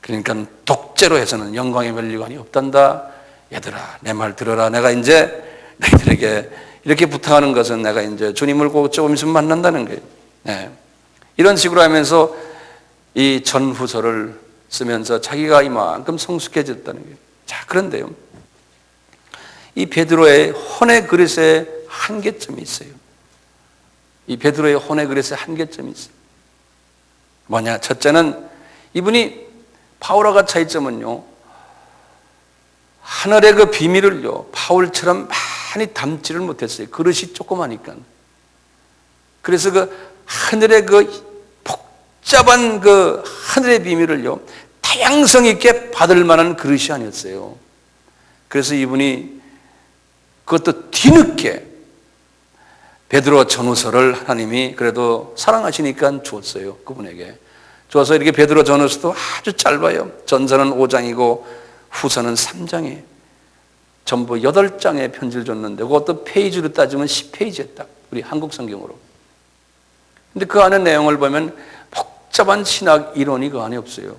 그러니까 독재로 해서는 영광의 면류관이 없단다. 얘들아, 내 말 들어라. 내가 이제 너희들에게 이렇게 부탁하는 것은 내가 이제 주님을 꼭 조금 있으면 만난다는 거예요. 네. 이런 식으로 하면서 이 전후서를 쓰면서 자기가 이만큼 성숙해졌다는 거예요. 자, 그런데요. 이 베드로의 혼의 그릇에 한계점이 있어요. 이 베드로의 혼의 그릇에 한계점이 있어요. 뭐냐? 첫째는 이분이 바울과 차이점은요. 하늘의 그 비밀을요. 바울처럼 많이 담지를 못했어요. 그릇이 조그마니까. 그래서 그 하늘의 그 복잡한 그 하늘의 비밀을요. 다양성 있게 받을 만한 그릇이 아니었어요. 그래서 이분이 그것도 뒤늦게 베드로 전후서를 하나님이 그래도 사랑하시니까 주었어요. 그분에게. 주어서 이렇게 베드로 전후서도 아주 짧아요. 전서는 5장이고 후서는 3장이에요. 전부 8장의 편지를 줬는데 그것도 페이지로 따지면 10페이지에 딱 우리 한국 성경으로. 근데 그 안에 내용을 보면 복잡한 신학 이론이 그 안에 없어요.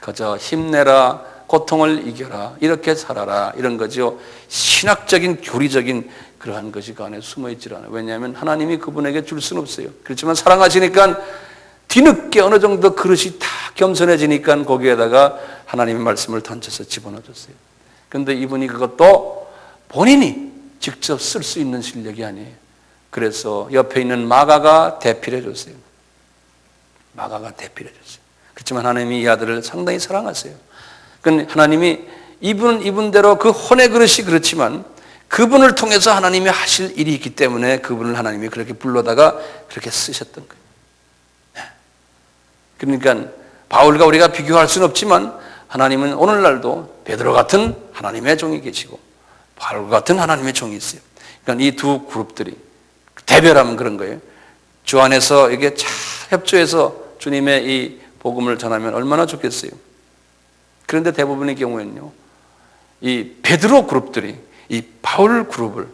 그저 힘내라, 고통을 이겨라, 이렇게 살아라, 이런 거죠. 신학적인 교리적인 그러한 것이 그 안에 숨어 있질 않아요. 왜냐하면 하나님이 그분에게 줄 수는 없어요. 그렇지만 사랑하시니까 뒤늦게 어느 정도 그릇이 다 겸손해지니까 거기에다가 하나님의 말씀을 던져서 집어넣어줬어요. 그런데 이분이 그것도 본인이 직접 쓸 수 있는 실력이 아니에요. 그래서 옆에 있는 마가가 대필해 줬어요. 마가가 대필해 줬어요. 그렇지만 하나님이 이 아들을 상당히 사랑하세요. 그러니까 하나님이 이분대로 그 혼의 그릇이 그렇지만 그분을 통해서 하나님이 하실 일이 있기 때문에 그분을 하나님이 그렇게 불러다가 그렇게 쓰셨던 거예요. 그러니까 바울과 우리가 비교할 수는 없지만 하나님은 오늘날도 베드로 같은 하나님의 종이 계시고 바울 같은 하나님의 종이 있어요. 그러니까 이 두 그룹들이 대별하면 그런 거예요. 주 안에서 이게 잘 협조해서 주님의 이 복음을 전하면 얼마나 좋겠어요. 그런데 대부분의 경우에는요, 이 베드로 그룹들이 이 바울 그룹을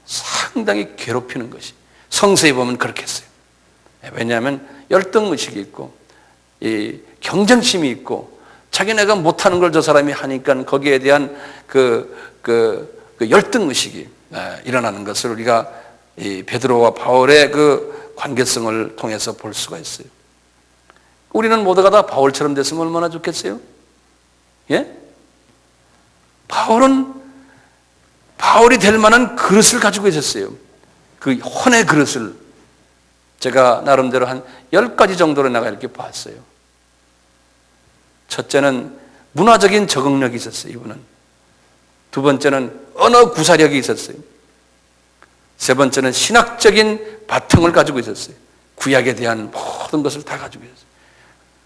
상당히 괴롭히는 것이, 성서에 보면 그렇게 했어요. 왜냐하면 열등의식이 있고 이 경쟁심이 있고 자기네가 못하는 걸 저 사람이 하니까 거기에 대한 그 열등의식이 일어나는 것을 우리가 이 베드로와 바울의 그 관계성을 통해서 볼 수가 있어요. 우리는 모두가 다 바울처럼 됐으면 얼마나 좋겠어요? 예? 바울이 될 만한 그릇을 가지고 있었어요. 그 혼의 그릇을 제가 나름대로 한 10가지 정도로 내가 이렇게 봤어요. 첫째는 문화적인 적응력이 있었어요, 이분은. 두 번째는 언어 구사력이 있었어요. 세 번째는 신학적인 바탕을 가지고 있었어요. 구약에 대한 모든 것을 다 가지고 있었어요.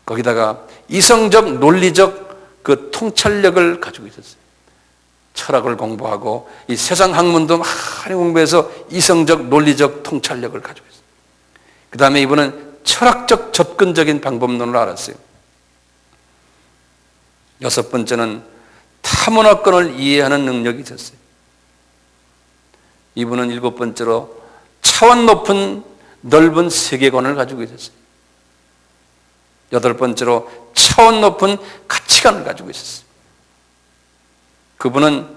거기다가 이성적, 논리적 그 통찰력을 가지고 있었어요. 철학을 공부하고 이 세상 학문도 많이 공부해서 이성적, 논리적 통찰력을 가지고 있어요. 그 다음에 이분은 철학적, 접근적인 방법론을 알았어요. 여섯 번째는 타문화권을 이해하는 능력이 있었어요. 이분은 일곱 번째로 차원 높은 넓은 세계관을 가지고 있었어요. 여덟 번째로 차원 높은 가치관을 가지고 있었어요. 그분은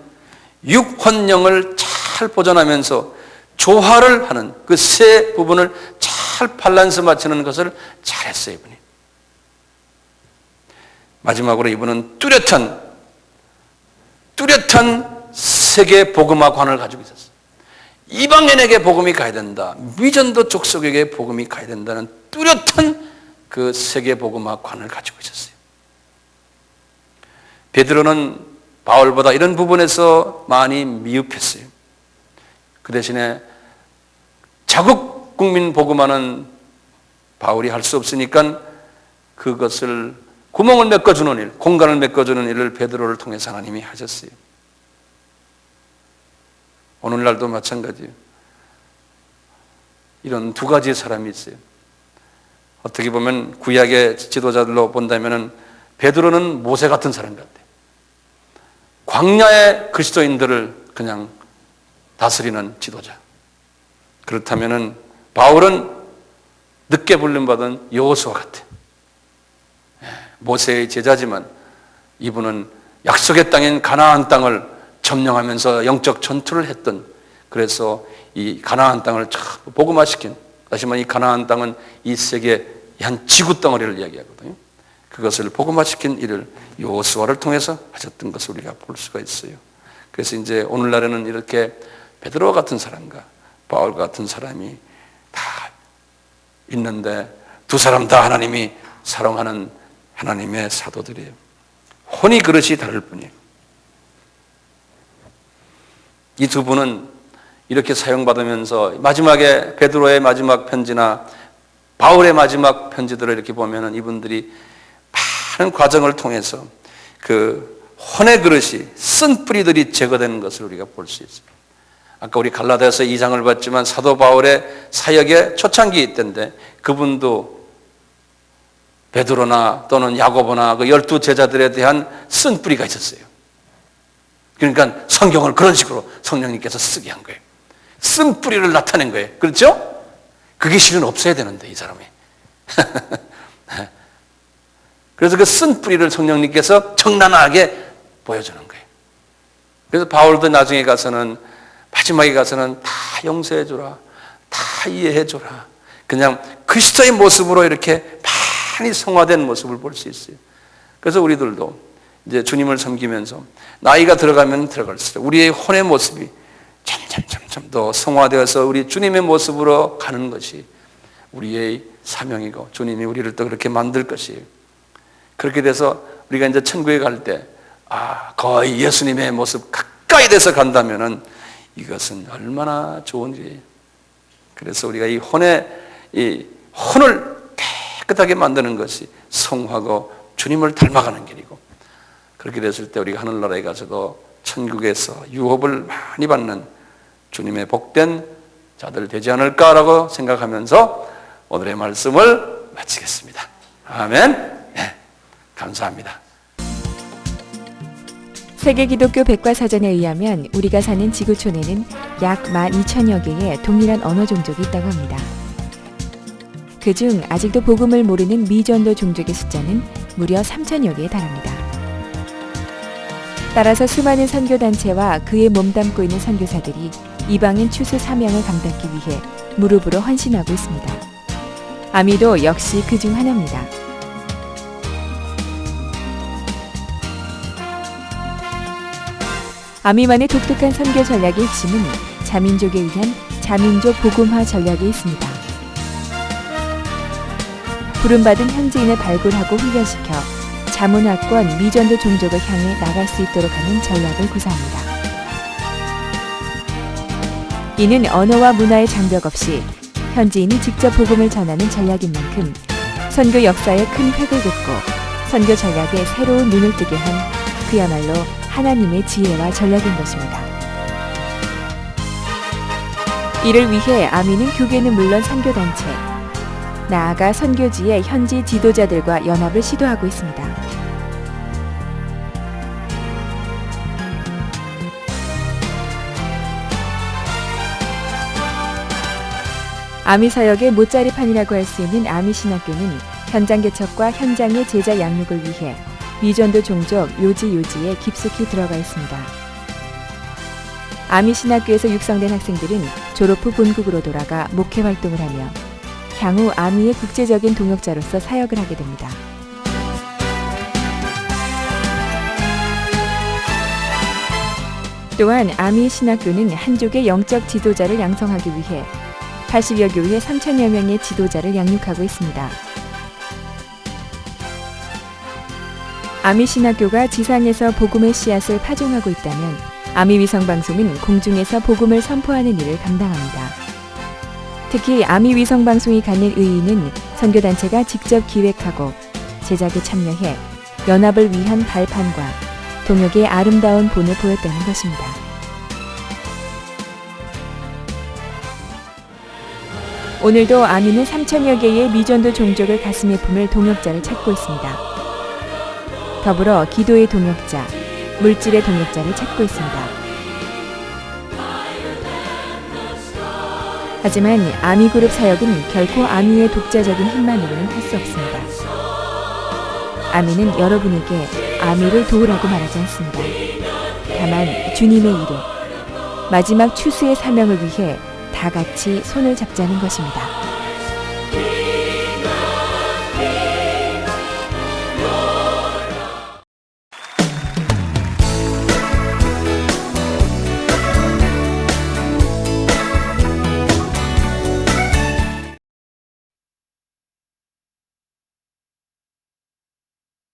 육혼령을 잘 보존하면서 조화를 하는 그 세 부분을 잘 밸런스 맞추는 것을 잘했어요, 이분이. 마지막으로 이분은 뚜렷한 세계 복음화관을 가지고 있었어요. 이방인에게 복음이 가야 된다. 미전도 족속에게 복음이 가야 된다는 뚜렷한 그 세계 복음화관을 가지고 있었어요. 베드로는 바울보다 이런 부분에서 많이 미흡했어요. 그 대신에 자국 국민 복음화는 바울이 할 수 없으니까 그것을 구멍을 메꿔주는 일, 공간을 메꿔주는 일을 베드로를 통해서 하나님이 하셨어요. 오늘날도 마찬가지예요. 이런 두 가지의 사람이 있어요. 어떻게 보면 구약의 지도자들로 본다면 베드로는 모세 같은 사람 같아요. 광야의 그리스도인들을 그냥 다스리는 지도자. 그렇다면 바울은 늦게 불림받은 여호수아 같아요. 모세의 제자지만 이분은 약속의 땅인 가나안 땅을 점령하면서 영적 전투를 했던, 그래서 이 가나안 땅을 복음화시킨, 다시 말해 이 가나안 땅은 이 세계의 한 지구 덩어리를 이야기하거든요. 그것을 복음화시킨 일을 여호수아를 통해서 하셨던 것을 우리가 볼 수가 있어요. 그래서 이제 오늘날에는 이렇게 베드로 같은 사람과 바울 같은 사람이 다 있는데 두 사람 다 하나님이 사랑하는 하나님의 사도들이에요. 혼이 그릇이 다를 뿐이에요. 이 두 분은 이렇게 사용받으면서 마지막에 베드로의 마지막 편지나 바울의 마지막 편지들을 이렇게 보면은 이분들이 많은 과정을 통해서 그 혼의 그릇이 쓴 뿌리들이 제거되는 것을 우리가 볼 수 있어요. 아까 우리 갈라디아서 2장을 봤지만 사도 바울의 사역에 초창기에 있던데 그분도 베드로나 또는 야고보나 그 12 제자들에 대한 쓴 뿌리가 있었어요. 그러니까 성경을 그런 식으로 성령님께서 쓰게 한 거예요. 쓴 뿌리를 나타낸 거예요. 그렇죠? 그게 실은 없어야 되는데 이 사람이. 그래서 그 쓴 뿌리를 성령님께서 청란하게 보여주는 거예요. 그래서 바울도 나중에 가서는, 마지막에 가서는 다 용서해주라, 다 이해해주라, 그냥 그리스도의 모습으로 이렇게 많이 성화된 모습을 볼 수 있어요. 그래서 우리들도 이제 주님을 섬기면서 나이가 들어가면 들어갈수록 우리의 혼의 모습이 점점 더 성화되어서 우리 주님의 모습으로 가는 것이 우리의 사명이고, 주님이 우리를 또 그렇게 만들 것이에요. 그렇게 돼서 우리가 이제 천국에 갈 때, 거의 예수님의 모습 가까이 돼서 간다면은 이것은 얼마나 좋은 일이에요. 그래서 우리가 이 혼을 깨끗하게 만드는 것이 성화고 주님을 닮아가는 길이고, 그렇게 됐을 때 우리가 하늘나라에 가서도 천국에서 유업을 많이 받는 주님의 복된 자들 되지 않을까라고 생각하면서 오늘의 말씀을 마치겠습니다. 아멘. 네, 감사합니다. 세계기독교 백과사전에 의하면 우리가 사는 지구촌에는 약 12,000여 개의 동일한 언어 종족이 있다고 합니다. 그중 아직도 복음을 모르는 미전도 종족의 숫자는 무려 3,000여 개에 달합니다. 따라서 수많은 선교단체와 그에 몸담고 있는 선교사들이 이방인 추수 사명을 감당하기 위해 무릎으로 헌신하고 있습니다. 아미도 역시 그 중 하나입니다. 아미만의 독특한 선교 전략의 핵심은 자민족에 의한 자민족 복음화 전략에 있습니다. 부름받은 현지인을 발굴하고 훈련시켜 자문화권 미전도 종족을 향해 나갈 수 있도록 하는 전략을 구사합니다. 이는 언어와 문화의 장벽 없이 현지인이 직접 복음을 전하는 전략인 만큼 선교 역사에 큰 획을 긋고 선교 전략에 새로운 눈을 뜨게 한 그야말로 하나님의 지혜와 전략인 것입니다. 이를 위해 아미는 교계는 물론 선교단체, 나아가 선교지의 현지 지도자들과 연합을 시도하고 있습니다. 아미 사역의 못자리판이라고 할 수 있는 아미 신학교는 현장 개척과 현장의 제자 양육을 위해 미전도 종족 요지에 깊숙이 들어가 있습니다. 아미 신학교에서 육성된 학생들은 졸업 후 본국으로 돌아가 목회 활동을 하며 향후 아미의 국제적인 동역자로서 사역을 하게 됩니다. 또한 아미 신학교는 한족의 영적 지도자를 양성하기 위해 80여 교회 3,000여 명의 지도자를 양육하고 있습니다. 아미 신학교가 지상에서 복음의 씨앗을 파종하고 있다면 아미 위성방송은 공중에서 복음을 선포하는 일을 감당합니다. 특히 아미 위성방송이 갖는 의의는 선교단체가 직접 기획하고 제작에 참여해 연합을 위한 발판과 동역의 아름다운 본을 보였다는 것입니다. 오늘도 아미는 3,000여 개의 미전도 종족을 가슴에 품을 동역자를 찾고 있습니다. 더불어 기도의 동역자, 물질의 동역자를 찾고 있습니다. 하지만 아미그룹 사역은 결코 아미의 독자적인 힘만으로는 할 수 없습니다. 아미는 여러분에게 아미를 도우라고 말하지 않습니다. 다만 주님의 일을, 마지막 추수의 사명을 위해 다 같이 손을 잡자는 것입니다.